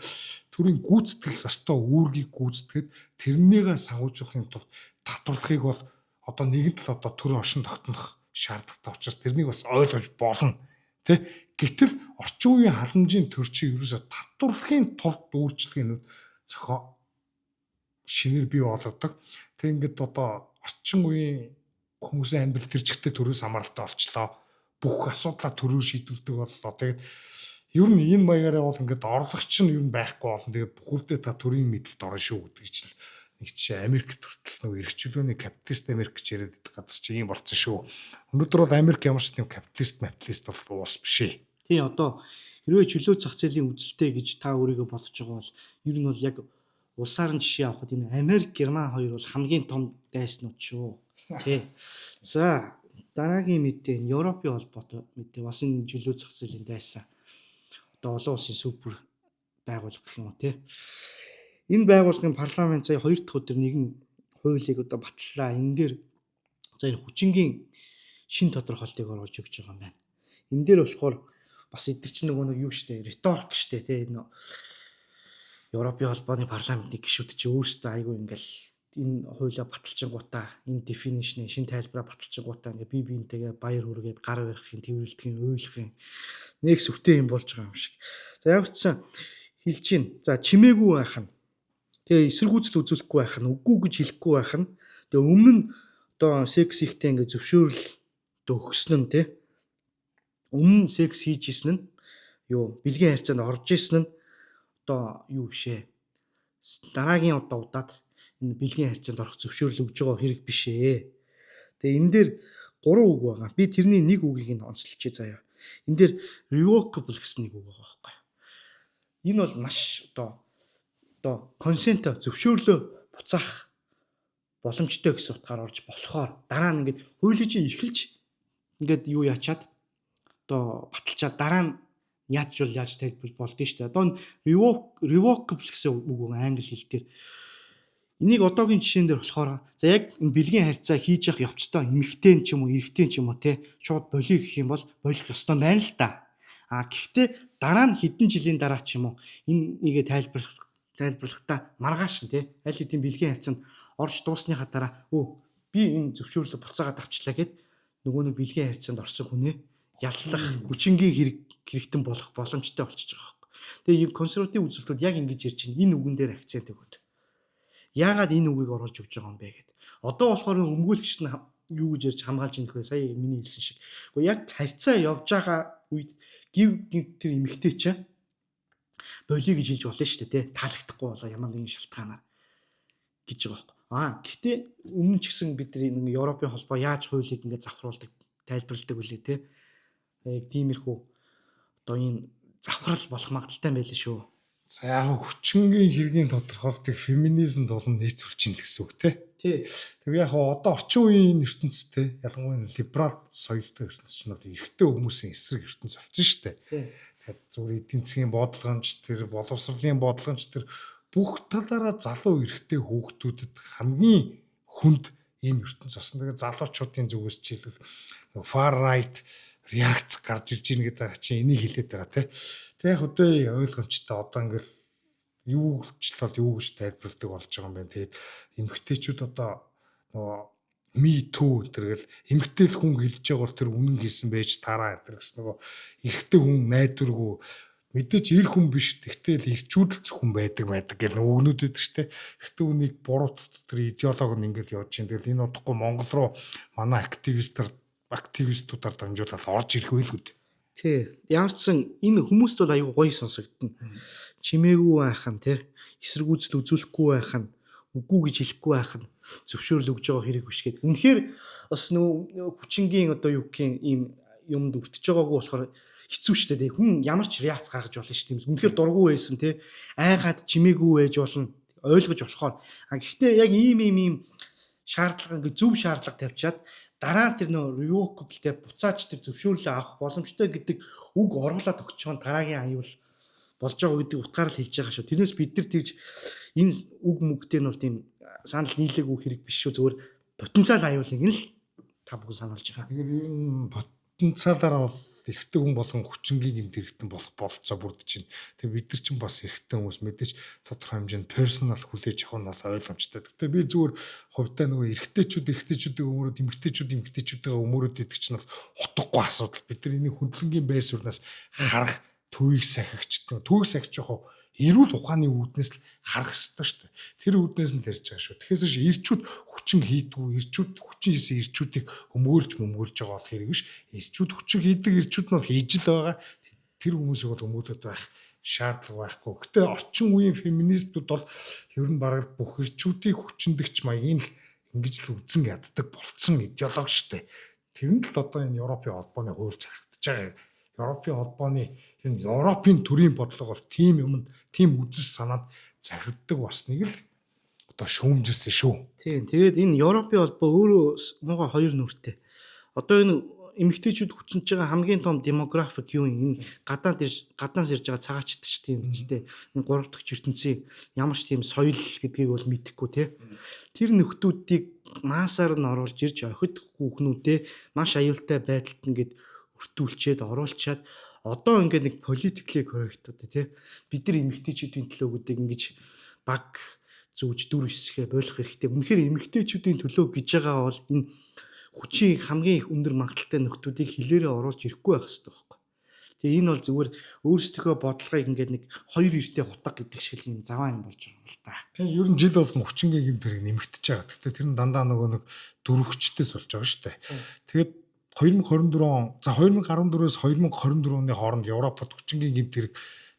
төрийн гүйцэтгэх ёстой үүргийг гүйцэтгэхэд тэрнийгээ сангуулжуулахын тулд татварлахыг бол одоо нэгэн тал одоо төрийн оршин тогтнох шаардлагатай учраас тэрнийг бас ойлгож болно. Тэ? Гэтэл орчин үеийн халамжийн төр чинь ерөөсө татварлахын тулд үйлчлэгээнүүд зохион шинээр бий болгодог. Тэг ингээд одоо орчин үеийн хүмүүсийн амьдрал тэр чигтээ төрөөс хамааралтай болчлоо. Бүх асуудлаа төрөөр шийдвэрдэг боллоо. Тэгээд ер нь энэ маягаараа бол ингээд орлогч нь ер нь байхгүй болно. Тэгээд бүхэлдээ та төрийн мэдлэлд орно шүү гэдэг чинь нэг чи Америкт хүртэл нөгөө эрхчлөөний капиталист Америк гэж яриад байдаг газар чи ийм болсон шүү. Өнөөдөр бол Америк ямар ч тийм капиталист бол уус биш ээ. Тий одоо хэрвээ чөлөө зах зээлийн үзэлтэй гэж та өөрийгөө бодож байгаа бол ер нь бол яг улсаар нь жишээ авахад энэ Америк, Герман хоёр бол хамгийн том дайснууд шүү. Тий. За дараагийн мэдээ энэ Европын холбоотой мэдээ бас энэ чөлөө зах зээлийн дайсан. Одоо олон улсын супер байгууллага гэх юм уу тий. Энэ байгууллагын парламент сая 2 дахь өдөр нэгэн хуулийг одоо батллаа. Энэ дээр за энэ хүчингийн шин тодорхойлтыг оруулж өгч байгаа юм байна. Энэ дээр болохоор бас эдгэр чинь нөгөө нэг юу штэ риторик штэ тий энэ Европын холбооны парламентын гишүүд чи өөрсдөө айгүй ингээл энэ хуулиа баталчихгуудаа энэ definition-ийн шин тайлбараа баталчихгуудаа ингээ бие биентэйгээ баяр хүргээд гар барихын тэрвэрлэхийн ойлгохын нэг сүртэй юм болж байгаа юм шиг. За ямар ч сан хэлж чинь за чимээгүй байх нь тэгээ эсэргүүцэл үзүүлэхгүй байх нь үгүй гэж хэлэхгүй байх нь тэгээ өмнө нь одоо секс ихтэй ингээ зөвшөөрөл өгсөн нь тий өмнө секс хийж исэн нь юу бэлгийн харьцаанд орж исэн нь одоо юу бишээ дараагийн удаад энэ бэлгийн харьцаанд орох зөвшөөрөл өгж байгаа хэрэг биш ээ. Тэгээ энэ дээр 3 үг байгаа. Би тэрний нэг үгийг нь онцлчихъя заяа. Энэ дээр revocable гэсэн нэг үг байгаа байхгүй. Энэ бол маш одоо консент зөвшөөрлөө буцаах боломжтой гэсэн утгаар орж болохоор дараа нь ингээд хуулийн чинь эхэлж ингээд юу яачаад одоо баталчаад дараа нь яаж тайлбар болдсон шүү дээ. Одоо revocable гэсэн үг англи хэл дээр энийг одоогийн жишээн дээр болохоор за яг энэ бэлгийн харьцаа хийж явах явцтай эмэгтэй ч юм уу эрэгтэй ч юм уу те шууд болиё гэх юм бол болох ёстой байна л да. Гэхдээ дараа нь хэдэн жилийн дараа ч юм уу энэ нэгэ тайлбарлахдаа маргааш нь те аль хэдийн бэлгийн харьцаанд орж дуусныхаа дараа би энэ зөвшөөрлөг буцаагаад авчлаа гэд нөгөө нэг бэлгийн харьцаанд орсон хүнээ яллах хүчингийн хэрэгтэн болох боломжтой болчихж байгаа юм. Тэгээ ийм консерватив үзэлтүүд яг ингэж ярьж байна. Энэ үгэн дээр акцент өгöd. Яагаад энэ үгийг оруулж өгч байгаа юм бэ гэд. Одоо болохоор өмгөөлөгч нь юу гэж ярьж хамгаалж идэх вэ? Сая миний хэлсэн шиг. Гэхдээ яг харьцаа явж байгаа үед гів тэр эмэгтэй чинь болиё гэж хэлж болно шүү дээ, тэ. Таалагдахгүй болоо ямар нэгэн шалтгаанаар гэж байгаа байхгүй. Гэхдээ өмнө ч гэсэн бид нэг Европын холбоо яаж хуулийг ингээд завхруулдаг, тайлбарладаг үлээ, тэ. Яг тиймэрхүү одоо энэ завхрал болох магадaltaй байлээ шүү. За яг хүчингийн хэргийн тодорхойлтыг феминизмд болон нийцүүлж ийн гэсэн үг тий. Тэгээ яг одоо орчин үеийн ертөнцтэй ялангуяа либерал соёлтой ертөнц чинь одоо эрэгтэй хүмүүсийн эсрэг ертөнц болсон шүү дээ. Тэгэхээр зүгээр эдийн засгийн бодлогонч тэр боловсролын бодлогонч тэр бүх талаараа залуу эрэгтэй хүүхдүүдэд хамгийн хүнд ийм ертөнц болсон. Тэгээ залуучуудын зүгээс чийлэл far right реакц гарч ирж ийн гэдэг чинь энийг хэлээд байгаа тий. Тэг яг одоо ойлгомжтой одоо ингээл юу ч юу гэж тайлбарладаг болж байгаа юм байна. Тэгээд эмэгтэйчүүд одоо нөгөө me too тэргээл эмэгтэй хүн хэлж байгаа бол тэр үнэн хэлсэн байж тараа энэ гэсэн нөгөө эрэгтэй хүн найдваргүй мэдээж эр хүн биш тэгтэл ирчүүдэл зөвхөн байдаг гэх нөгөөнүүд байдаг штэ. Эрэгтэй хүнийг буруутгах тэр идеологи нь ингээд явж байна. Тэгэл энэ удахгүй Монгол руу манай активистуудаар дамжуулаад орж ирэх байлгүй. Тий. Ямар ч сан энэ хүмүүст бол аюу гоё сонсогдно. Чимээгүй байх нь тэр эсэргүүцэл үзүүлэхгүй байх нь үгүй гэж хэлэхгүй байх нь зөвшөөрөл өгж байгаа хэрэг биш гэдэг. Үнэхээр бас нөгөө хүчингийн одоо юу гэх юм юмд өртөж байгаагүй болохоор хэцүү шттэ тий. Хүн ямар ч реакц гаргаж болно шүү дээ. Үнэхээр дургүй байсан тий. Айгаад чимээгүй байж болно. Ойлгож болохоор. Гэхдээ яг ийм шаардлага ингээ зөв шаардлага тавьчаад дараа нь тэр нөө ревокаблтэй буцааж тэр зөвшөөрлөө авах боломжтой гэдэг үг оруулаад өгч байгаа дараагийн аюул болж байгаа гэдэг утгаар л хэлж байгаа шүү. Тэрнээс бид нар тэгж энэ үг мөгтэй нь бол тийм санал нийлээгүй хэрэг биш шүү. Зөвхөн потенциал аюулыг нь л та бүхэн сануулж байгаа. Тэгэхээр энэ потенциалаар бол эрэгтэй хүн болгон хүчингийн гэмт эрэгтэн болох болцоо бүрдэж байна. Тэгээ бид нар чинь бас эрэгтэй хүмүүс мэдээж тодорхой хэмжээнд персонал хүлээж авах нь бол ойлгомжтой. Гэхдээ би зүгээр хувьдаа нөгөө эрэгтэйчүүдийн өмөрөд эмэгтэйчүүдийн өмөрөд идэх чинь бол утгагүй асуудал. Бид нар энийг хөндлөнгийн байр сууриас харах төвийг сахигчдаг. Төвийг сахиж явах эрүүл ухааны үүднээс л харах хэрэгтэй шүү дээ. Тэр үүднээс нь тарьж байгаа шүү. Тэгэхээс ш ирчүүд хүчин хийдгүү, хүчин хийсэн ирчүүдийг өмгөөлж байгаа бол хэрэг биш. Ирчүүд хүчин хийдэг ирчүүд нь бол хийж л байгаа. Тэр хүмүүсийг бол өмгөөлөд байх шаардлага байхгүй. Гэтэ орчин үеийн феминистүүд бол ер нь бараг бүх ирчүүдийг хүчиндэгч маягийн ингэж л үзэн яддаг болцсон идеологи шүү дээ. Тэр нь л одоо энэ Европын холбооны хууль захирагдаж байгаа. Европын холбооны энэ Европын төрийн бодлого бол тийм юм, тийм үзэл санаанд захирддаг болсныг л одоо шүүмжилсэн шүү. Тийм. Тэгээд энэ Европын холбоо өөрөө муухай хоёр нүртэй. Одоо энэ эмэгтэйчүүд хүчинж байгаа хамгийн том демографик юу юм? Энэ гаднаас ирж байгаа цагаачд ч тийм үстэй. Энэ 3 дахь ертөнцийн ямар ч тийм соёл гэдгийг бол мэдэхгүй тий. Тэр нөхдүүдийг маасаар нь оруулж ирж охид хүүхнүүдээ маш аюултай байдалд ингээд өртүүлчихэд оруулчаад одоо ингээд нэг политикли коррект одоо тий бид нар эмэгтэйчүүдийн төлөөгүүдийг ингэж баг зүүж дүр хэсгээ болох хэрэгтэй. Үнэхээр эмэгтэйчүүдийн төлөө гэж байгаа бол энэ хүчийг хамгийн их өндөр магадaltaй нөхдүүдийг хилээрээ оруулж ирэхгүй байх хэрэгтэй байхгүй. Тэгээ энэ бол зүгээр өөрсдийнхөө бодлогыг ингээд нэг хоёр эртээ хутга гэдэг шиг юм заваа юм болж байгаа юм л та. Тэгээ ер нь жил болгон хүчингийн гэмт хэрэг нэмэгдэж байгаа. Гэхдээ тэр нь дандаа нөгөө нэг дөрвөгчтэйс болж байгаа шүү дээ. Тэгээд 2024 за 2014-өөс 2024 оны хооронд Европод хүчингийн гэмт хэрэг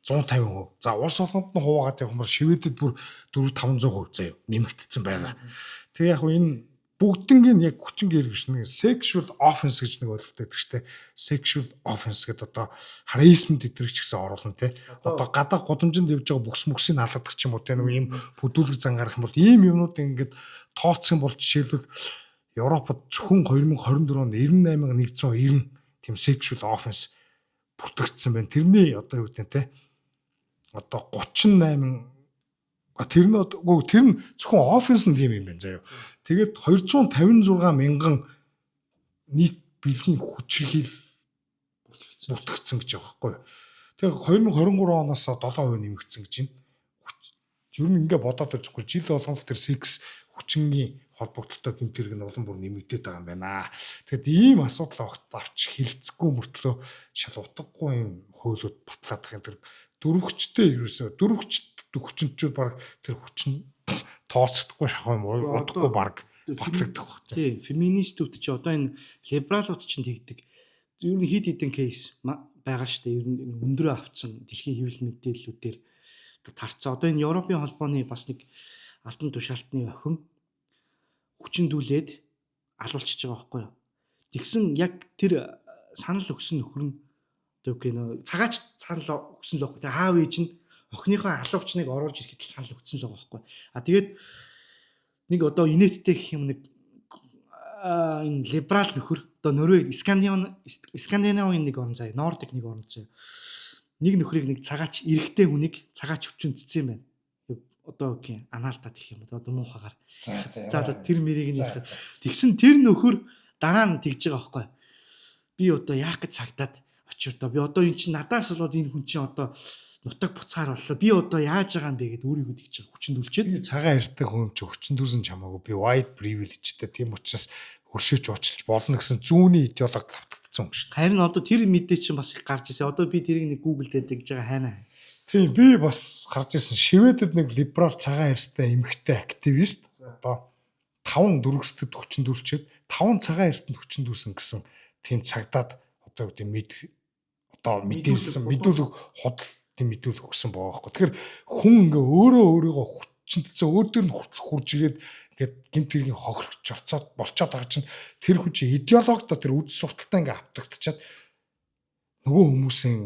150%. За улс олонд нь хуваагаад явах юм бол Шведэд бүр 400-500% заяа нэмэгдсэн байгаа. Тэгээ яг энэ бүгднгийн яг хүчингийн хэрэг биш нэг sexual offense гэж нэг ойлголт байдаг шүү дээ. Sexual offense гэдэг одоо harassment гэдэг ч гэсэн оруулна тий. Одоо гадаа годомжинд явж байгаа бүкс мөксийг алгадах ч юм уу тий нэг ийм бүдүүлэг зангарах юм бол ийм юмнууд ингээд тооцох юм бол жишээлбэл Европод зөвхөн 2024 онд 98,190 тийм sexual offense бүртгэгдсэн байна. Тэрний одоо юу гэдэг те одоо 38 тэр нь зөвхөн offense нь тийм юм байна заяа. Тэгээд 256 мянган нийт бэлгийн хүчирхийл бүртгэгдсэн гэж байгаа байхгүй юу. Тэгээд 2023 оноос 7% нэмэгдсэн гэж байна. Ер нь ингээ бодоод үзэхгүй жил болгон тэр секс хүчингийн холбогдолтой гэмт хэрэг нь улам бүр нэмэгдээд байгаа юм байна. Тэгэд ийм асуудал авч хилцэхгүй мөртлөө шал утгагүй юм хуулиуд батлаад байгаа юм. Тэр дөрвөгчтэй ерөөсөө хүчинчүүд баг тэр хүчин тооцдоггүй шахав юм удахгүй баг батлагдах баг. Тийм, феминистүүд чи одоо энэ либералууд чинь тэгдэг. Ер нь хид хідэн кейс байгаа штэ. Ер нь өндрөө авцсан дэлхийн хэвлэл мэдээллүүдээр тарцсан. Одоо энэ Европын холбооны бас нэг алтан тушаалтны охин хүчиндүүлээд алуулчихж байгаа байхгүй юу. Тэгсэн яг тэр санал өгсөн нөхөр нь одоо гэнэ цагаач санал өгсөн л байхгүй. Тэр аав ээж нь охиныхоо алуучныг оруулж ирэхэд санал өгсөн л байгаа байхгүй. Тэгээд нэг одоо инээдтэй гэх юм нэг энэ либерал нөхөр одоо Норвег Скандинавын нэг орн заяа, Нордик нэг орн заяа. Нэг нөхрийг нэг цагаач эрэгтэй хүнийг цагаач хүчинцсэн юм байна. Одоо гэх анаалтаад их юм одоо муухагаар. За тэр мэрийг нь тэгсэн тэр нөхөр дараа нь тэгж байгаа байхгүй. Би одоо яах гэж цагтаад очив одоо би одоо эн чинь надаас болоод энэ хүн чинь одоо нутаг буцаар боллоо. Би одоо яаж байгаа юм бэ гэд өөрийгөө тэгж байгаа хүчиндүүлчихэд би цагаан эрсдэг хүн чи хүчиндүүлсэн чамаагүй би white privilege-тэй тийм учраас өршөөж уучлж болно гэсэн зүүнний идеологи лавтагдсан юм шүү. Харин одоо тэр мэдээ чинь бас их гарч ирсэн. Одоо би тэрийг нэг Google дээр тэгж байгаа хайнаа. Тийм би бас харж ирсэн. Шведэд нэг либерал цагаан эрстэй эмэгтэй активист одоо 5 дөрвөсдөд хүчиндүүлчихэд 5 цагаан эрстэнд хүчиндүүлсэн гэсэн тийм цагдаад одоо үүдээ одоо мэдээлсэн мэдүүлэг худалдын мэдүүлэг өгсөн байгаа байхгүй. Тэгэхээр хүн ингээ өөрийгөө хүчнэтсэн өөр дөр нь хурж ирээд ингээд гэмт хэргийн хохирч болцоод байгаа чинь тэр хүн чинь идеологидоо тэр үд сурталтай ингээ автагдчихад нөгөө хүмүүсийн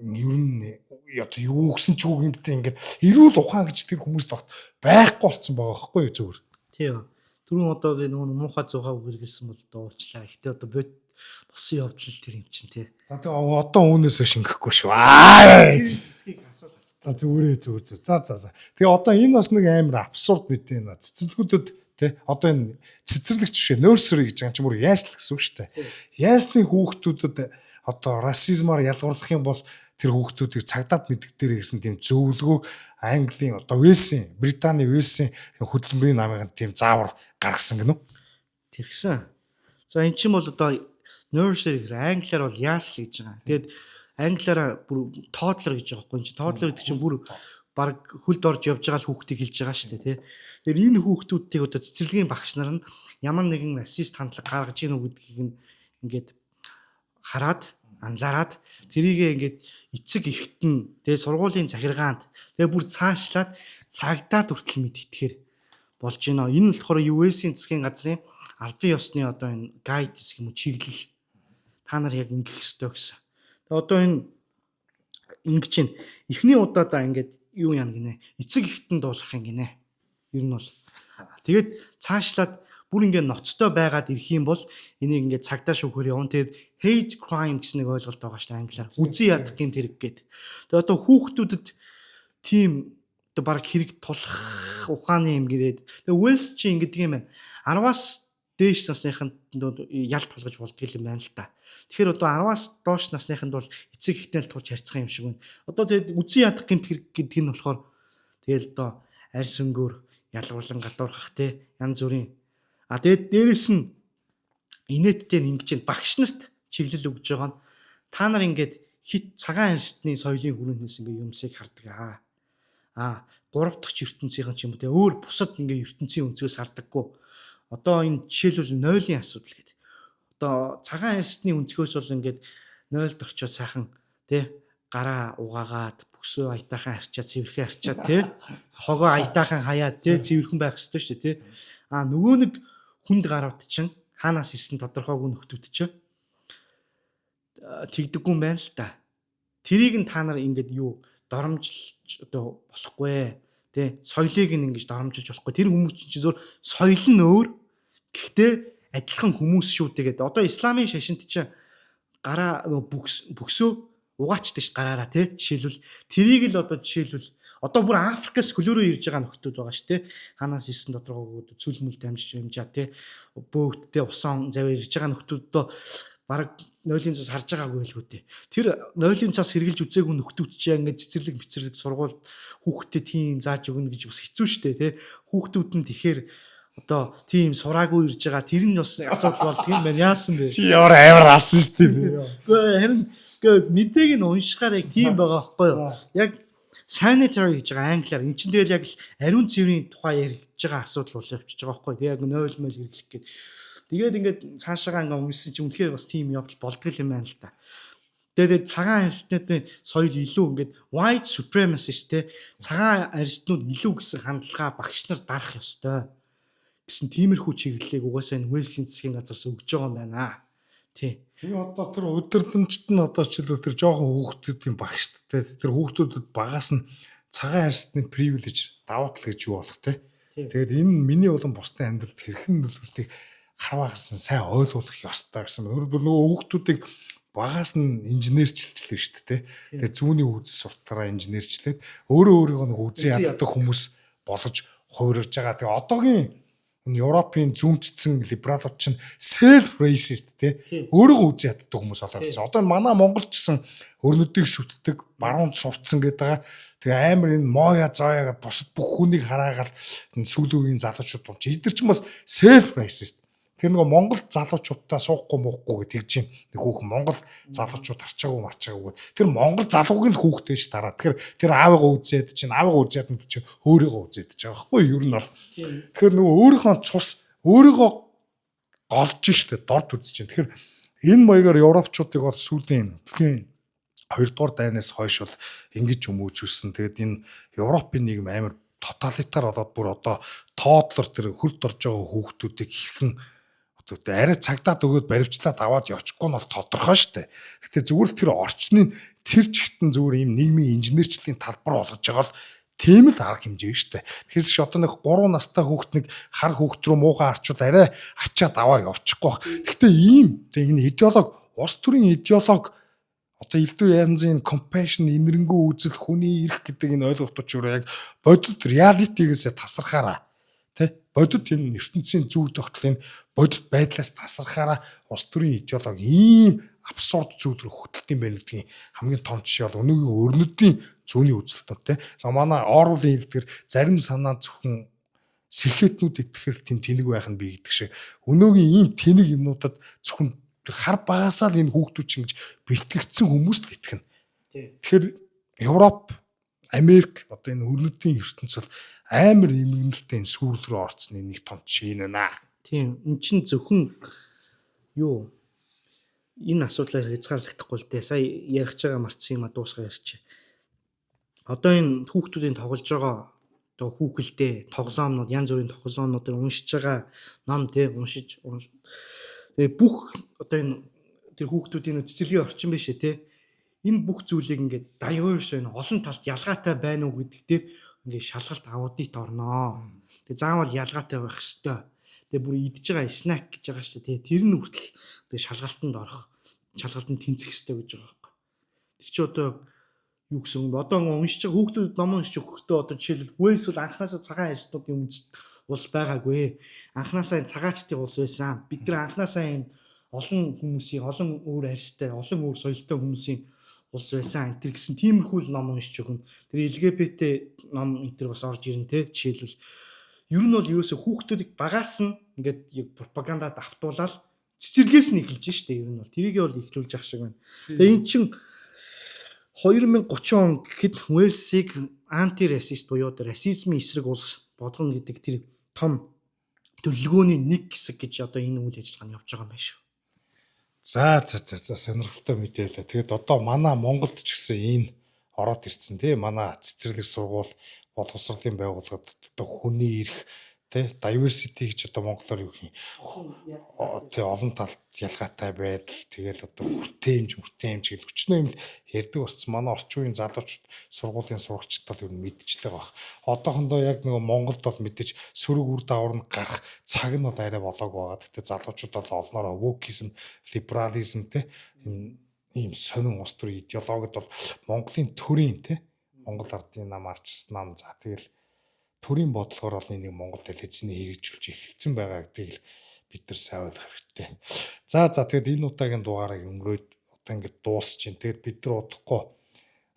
ер нь одоо юу гэсэн ч үг юмтай ингээд эрүүл ухаан гэж тэр хүмүүст байхгүй болсон байгаа байхгүй юу зүгээр. Тийм. Түрүүн одоо би нөгөө муухай зугаа үгэргэлсэн бол одоо уучлаа. Гэтэ одоо босон явдал тэр юм чинь тий. За тэгээ одоо үүнээсээ шингэхгүй шүү. За зүгээр. За. Тэгээ одоо энэ бас нэг амар абсурд мэдээ нэ. Цэцэрлэгүүдэд тий одоо энэ цэцэрлэгч биш нерсери гэж байгаа юм чи бүр яасл гэсэн үг шүү дээ. Яасны хүүхдүүдэд одоо расизмаар ялгарлах юм бол тэр хүүхдүүдийг цагдаад мэддэг дээр гэсэн тийм зөвлөгөө Английн одоо Уэльсийн Британий Уэльсийн хөдөлмөрийн намын тийм заавар гаргасан гэнэ үү? Тэгсэн. За эн чинь бол одоо nursery гэх англиар бол яасл гэж байгаа. Тэгээд англиараа бүр toddler гэж байгаа байхгүй. Энд чинь toddler гэдэг чинь бүр баг хөлд орж явж байгаа хүүхдийг хэлж байгаа шүү дээ, тий. Тэгэхээр энэ хүүхдүүдийг одоо цэцэрлэгийн багш нар нь ямар нэгэн расист хандлага гаргаж ийн үү гэдгийг ингээд хараад анзаараад тэрийгээ ингээд эцэг эхт нь тэгээ сургуулийн захиргаанд тэгээ бүр цаашлаад цагдаад хүртэл мэдтгэхээр болж байна. Энэ болохоор US-ийн засгийн газрын албан ёсны одоо энэ гайд гэх юм уу чиглэл та нар яг ингэх ёстой гэсэн. Тэгээ одоо энэ ингэж чинь эхний удаадаа ингээд юу яана гинэ эцэг эхтэнд дуулах юм гинэ. Ер нь бол тэгээд цаашлаад бүр ингээд ноцтой байгаад ирэх юм бол энийг ингээд цагдаа шүүхээр явна. Тэгээд hate crime гэсэн нэг ойлголт байгаа шүү дээ англиар. Үзий ядах гэм тэрэг гээд. Тэгээд одоо хүүхдүүдэд тийм одоо баг хэрэг тулах ухааны юм гэрээд. Тэгээд West чи ингэдэг юм байна. 10-аас дээш насныханд ялт тулгаж болдго юм байна л та. Тэгэхээр одоо 10-аас доош насныханд бол эцэг эхтнэл тууч харьцах юм шиг байна. Одоо тэгээд үзий ядах гэм тэрэг гэдэг нь болохоор тэгээд одоо арьс өнгөөр ялгуурлан гадуурхах те янз бүрийн тэгээд дээрэс нь инээдтэй ингэж чинь багш нарт чиглэл өгж байгаа нь та нар ингээд хит цагаан арьсны соёлын хүрээндээс ингээ юмсыг хардаг 3 дахь ертөнцийн ч юм уу те өөр бусад ингээ ертөнцийн өнцгөөс хардаггүй. Одоо энэ жишээлбэл нойлын асуудал гэдэг. Одоо цагаан арьсны өнцгөөс бол ингээд нойлд орчоо сайхан те гараа угаагаад бүксөө аятайхан арчаад цэвэрхэн арчаад те хогоо аятайхан хаяад те цэвэрхэн байх хэрэгтэй шүү дээ те. Нөгөө нэг хүнд гарууд чинь хаанаас ирсэн тодорхойгүй нөхдүүд чинь тэгдэггүй юм байна л та. Тэрийг нь та нар ингээд юу доромжилж одоо болохгүй тий соёлыг нь ингэж доромжилж болохгүй. Тэр хүмүүс чинь зөв соёл нь өөр гэхдээ адилхан хүмүүс шүү тэгээд одоо исламын шашинт чинь гараа бүксөө угаачдаг ш гараараа тий жишээлбэл тэрийг л одоо жишээлбэл одоо бүр Африкаас хөлөөрөө ирж байгаа нөхдүүд байгаа ш тий ханаас ирсэн тодорхойгүй цүлмэл дамжиж юмжаа тий бөөгдтэй усан завь ирж байгаа нөхдүүдөө бараг нойлын цас харж байгаагүй хэлгүү тий тэр нойлын цас хэрглэж үзээгүй нөхдүүд чинь ингээд цэцэрлэг бицэрлэг сургууль хүүхдэд тийм зааж өгнө гэж бас хэцүү штэ тий хүүхдүүд нь тэгэхээр одоо тийм сураагүй ирж байгаа тэр нь бас асуудал бол тийм байна яасан бэ чи ямар амар асан штэ үгүй харин мэдээг нь уншихаар яг тийм байгаа байхгүй юу яг sanitary гэж байгаа англиар эн чинь тэгэл яг ариун цэврийн тухай ярьж байгаа асуудал бол явчихж байгаа байхгүй тэг яг нойл мөл хэрэглэх гээд тэгээд ингээд цаашаа ингээ уншсан чинь үнэхээр бас тийм явдал болдго юм байна л та. Тэгээд цагаан арьснуудын соёл илүү ингээд white supremacist те цагаан арьснууд илүү гэсэн хандлага багш нар дарах ёстой гэсэн тиймэрхүү чиглэлийг угаасаа энэ Уэльсийн засгийн газраас өгж байгаа юм байна. Тий. Тэгээ одоо тэр удирдамжт нь одоо жишээлбэл тэр жоохон хүүхдүүдийн багштай тэр хүүхдүүдэд багаас нь цагаан арьсны privilege давуу тал гэж юу болох те. Тэгээд энэ миний болон бусдын амьдралд хэрхэн нөлөөлтийг харваагсан сайн ойлгох ёстой гэсэн. Өөрөөр нөгөө хүүхдүүдийг багаас нь инженерчлэлээ шүү дээ. Тэгээд зүүнний үзэл суртахаараа инженерчлээд өөрийнхөө нэг үзэн яддаг хүмүүс болгож хувирж байгаа. Тэгээд одоогийн Европын зүүмжсэн либералууд чинь self racist те өөрийгөө үзэн яддаг хүмүүс болоод байна. Одоо манай Монголч гэсэн өрнөдийг шүтдэг, баруунд сурцсан гэдэг байгаа. Тэгээ амар энэ моя зоёга бусад бүх хүнийг хараагаад сүүлүүгийн залуучууд бол эдгэр чинь бас self racist. Тэр нөгөө Монгол залуучуудаа суухгүй муухгүй гэж тэгж юм. Нэг хүүхэн Монгол залуучууд харчаагүй марчаагүй. Тэр Монгол залууг нь хүүхдээж дараа. Тэгэхээр тэр аавыгаа үзээд чинь аавыгаа үзээд нь чинь өөрийгөө үзээд ч байгаа байхгүй юу? Ер нь бол. Тэгэхээр нөгөө өөрийнхөө цус өөрийгөө голж штэ дорд үзэж чинь. Тэгэхээр энэ маягаар европчуудыг бол сүүлийн Хоёрдугаар дайнаас хойш бол ингэж хүмүүжүүлсэн. Тэгээд энэ Европын нийгэм амар тоталитар болоод бүр одоо тоотлор тэр хөлд орж байгаа хүүхдүүдийг хэрхэн одоо арай цагдаад өгөөд баривчлаад аваад явчихгүй нь бол тодорхой шүү дээ. Гэхдээ зүгээр л тэр орчны тэр чигтэн зүгээр ийм нийгмийн инженерчлэлийн талбар болгож байгаа л тийм л арга хэмжээ шүү дээ. Тэгэхээр ч одоо нэг 3 настай хүүхд нэг хар хүүхд рүү муугаа харчвал арай ачаад аваа явчихгүй баг. Гэхдээ ийм энэ идеологи улс төрийн идеологи одоо элдв янзын compassion инэрэнгүү үзэл хүний эрх гэдэг энэ ойлголтууд ч яг бодит реалитигээс тасархаараа тий бодит энэ ертөнцийн зөв тогтлын бодит байдлаас тасархаараа улс төрийн идеологи ийм абсурд зүйл рүү хөтөлт юм байна гэдгийн хамгийн том жишээ бол өнөөгийн өрнөдийн зүүнний үзэлтүүд тий манай Орвелын хэлдгэр зарим санаа зөвхөн сэхэтнүүд итгэхэр тийм тэнэг байх нь би гэдэг шиг өнөөгийн ийм тэнэг юмнуудад зөвхөн тэр хар багасаа л энэ хүүхдүүд чинь гэж бэлтгэгдсэн хүмүүс л итгэнэ. Тэгэхээр Европ, Америк одоо энэ өрнөдийн ертөнц бол амар эмгэнэлтэй энэ сүрэл рүү орцсны нэг том жишээ нэ. Тийм эн чинь зөвхөн юу энэ асуудлаар хязгаарлагдахгүй л дээ. Сая ярих байгаа марцсан юм а дуусгаа ярьчих. Одоо энэ хүүхдүүдийн тоглож байгаа одоо хүүхэлдээ тоглоомнууд янз бүрийн тоглоомнуудыг уншиж байгаа ном тий уншиж тэгээ бүх одоо энэ тэр хүүхдүүдийн цэцэрлэгийн орчин биш ээ тий энэ бүх зүйлийг ингээд diverse байна олон талд ялгаатай байна уу гэдэг дээр ингээд шалгалт аудит орноо. Тэгээ заавал ялгаатай байх хэвээр. Тэгээ бүр идж байгаа snack гэж байгаа шүү дээ тий тэр нь хүртэл тэгээ шалгалтанд орох шалгалтанд тэнцэх хэвээр гэж байгаа байхгүй. Тэр чи одоо юу гэсэн бэ? Одоо уншиж байгаа хүүхдүүд ном уншиж өгөхдөө одоо жишээлбэл Wales бол анханасаа цагаан хайрцагчдын үндэст улс байгаагүй. Анханасаа энэ цагаачдын улс байсан. Бид нар анханасаа энэ олон хүмүүсийн олон өөр арьстай, олон өөр соёлтой хүмүүсийн улс байсан. Тэр гэсэн тиймэрхүү л ном уншиж өгнө. Тэр LGBT ном энэ төр бас орж ирнэ те. Жишээлбэл ер нь бол ерөөсө хүүхдүүдийг багаас нь ингээд яг пропагандад автуулаад цэцэрлэгээс нь эхэлж штэ ер нь бол тэрийг бол эхлүүлж явах шиг байна. Тэгээ эн чин 2030 он гэхэд Уэльсийг антирасист буюу расизмын эсрэг улс болгоно гэдэг тэр том төлөвлөгөөний нэг хэсэг гэж одоо энэ үйл ажиллагаа нь явж байгаа юм байна шүү. За сонирхолтой мэдээлэл. Тэгэд одоо манай Монголд ч гэсэн энэ ороод ирцэн тий манай цэцэрлэг сургууль боловсролын байгууллагад одоо хүний эрх тий diversity гэж одоо монголоор юу гэх юм тий олон талд ялгаатай байдал тэгэл одоо хүртээмж гэл өчнөө юм л ярьдаг болсон. Манай орчин үеийн залуучууд сургуулийн сурагчдад юу мэдчихлээ баг. Одоохондоо яг нэг Монголд бол мэдээж сөрөг үр дагавар нь гарах цаг нь бол арай болоог байгаа. Гэхдээ залуучууд бол олноороо wokeism, liberalism тий ийм сонин улс төрийн идеологид бол Монголын төрийн тий Монгол ардын нам арчсан нам за тэгэл төрийн бодлогоор бол энийг Монголд хэзээ хэрэгжүүлж эхэлсэн байгаа гэдгийг бид нар сайн ойлгох хэрэгтэй. За тэгэд энэ удаагийн дугаарыг өнгөрөөд одоо ингээд дуусч чинь. Тэгэд бид нар удахгүй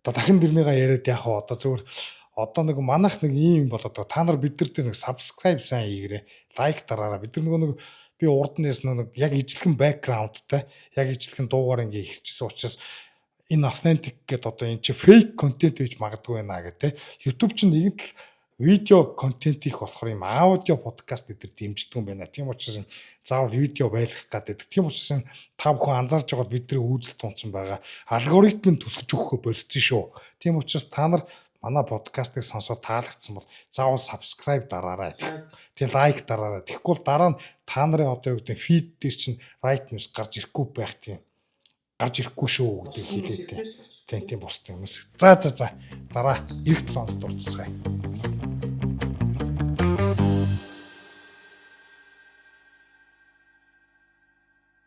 одоо дахин дэрнийгаа яриад яах вэ? Одоо зөвхөн одоо нэг манайх нэг ийм болоод та нар бид нар дээр нэг subscribe сайн хийгээрэй. Лайк дараарай. Бид нар нэг би урд нь ясна нэг яг ижлэгэн бэкграундтай яг ижлэгэн дуугаар ингээ ихэрчсэн учраас энэ authentic гэдэг одоо энэ чи fake content гэж магадгүй байна гэх те. YouTube чинь нэгэн видео контент их болохоор юм аудио подкаст гэдэг дэмждэг юм байна. Тийм учраас заавал видео байлгах гэдэг. Тийм учраас та бүхэн анзаарч байгаад бидний үзэл тунцсан байгаа. Алгоритм нь түлхэж өгөхөө болцсон шүү. Тийм учраас та нар манай подкастыг сонсоод таалагдсан бол заавал subscribe дараарай. Тэгээ лайк дараарай. Тэгэхгүй дараа нь та нарын одоо юу гэдэг feed дээр чинь right news гарч ирэхгүй байх тийм. Гарч ирэхгүй шүү гэдэг хэлээд. Тийм босд юмс. За дараа эх 7 хоногт уулзцгаая.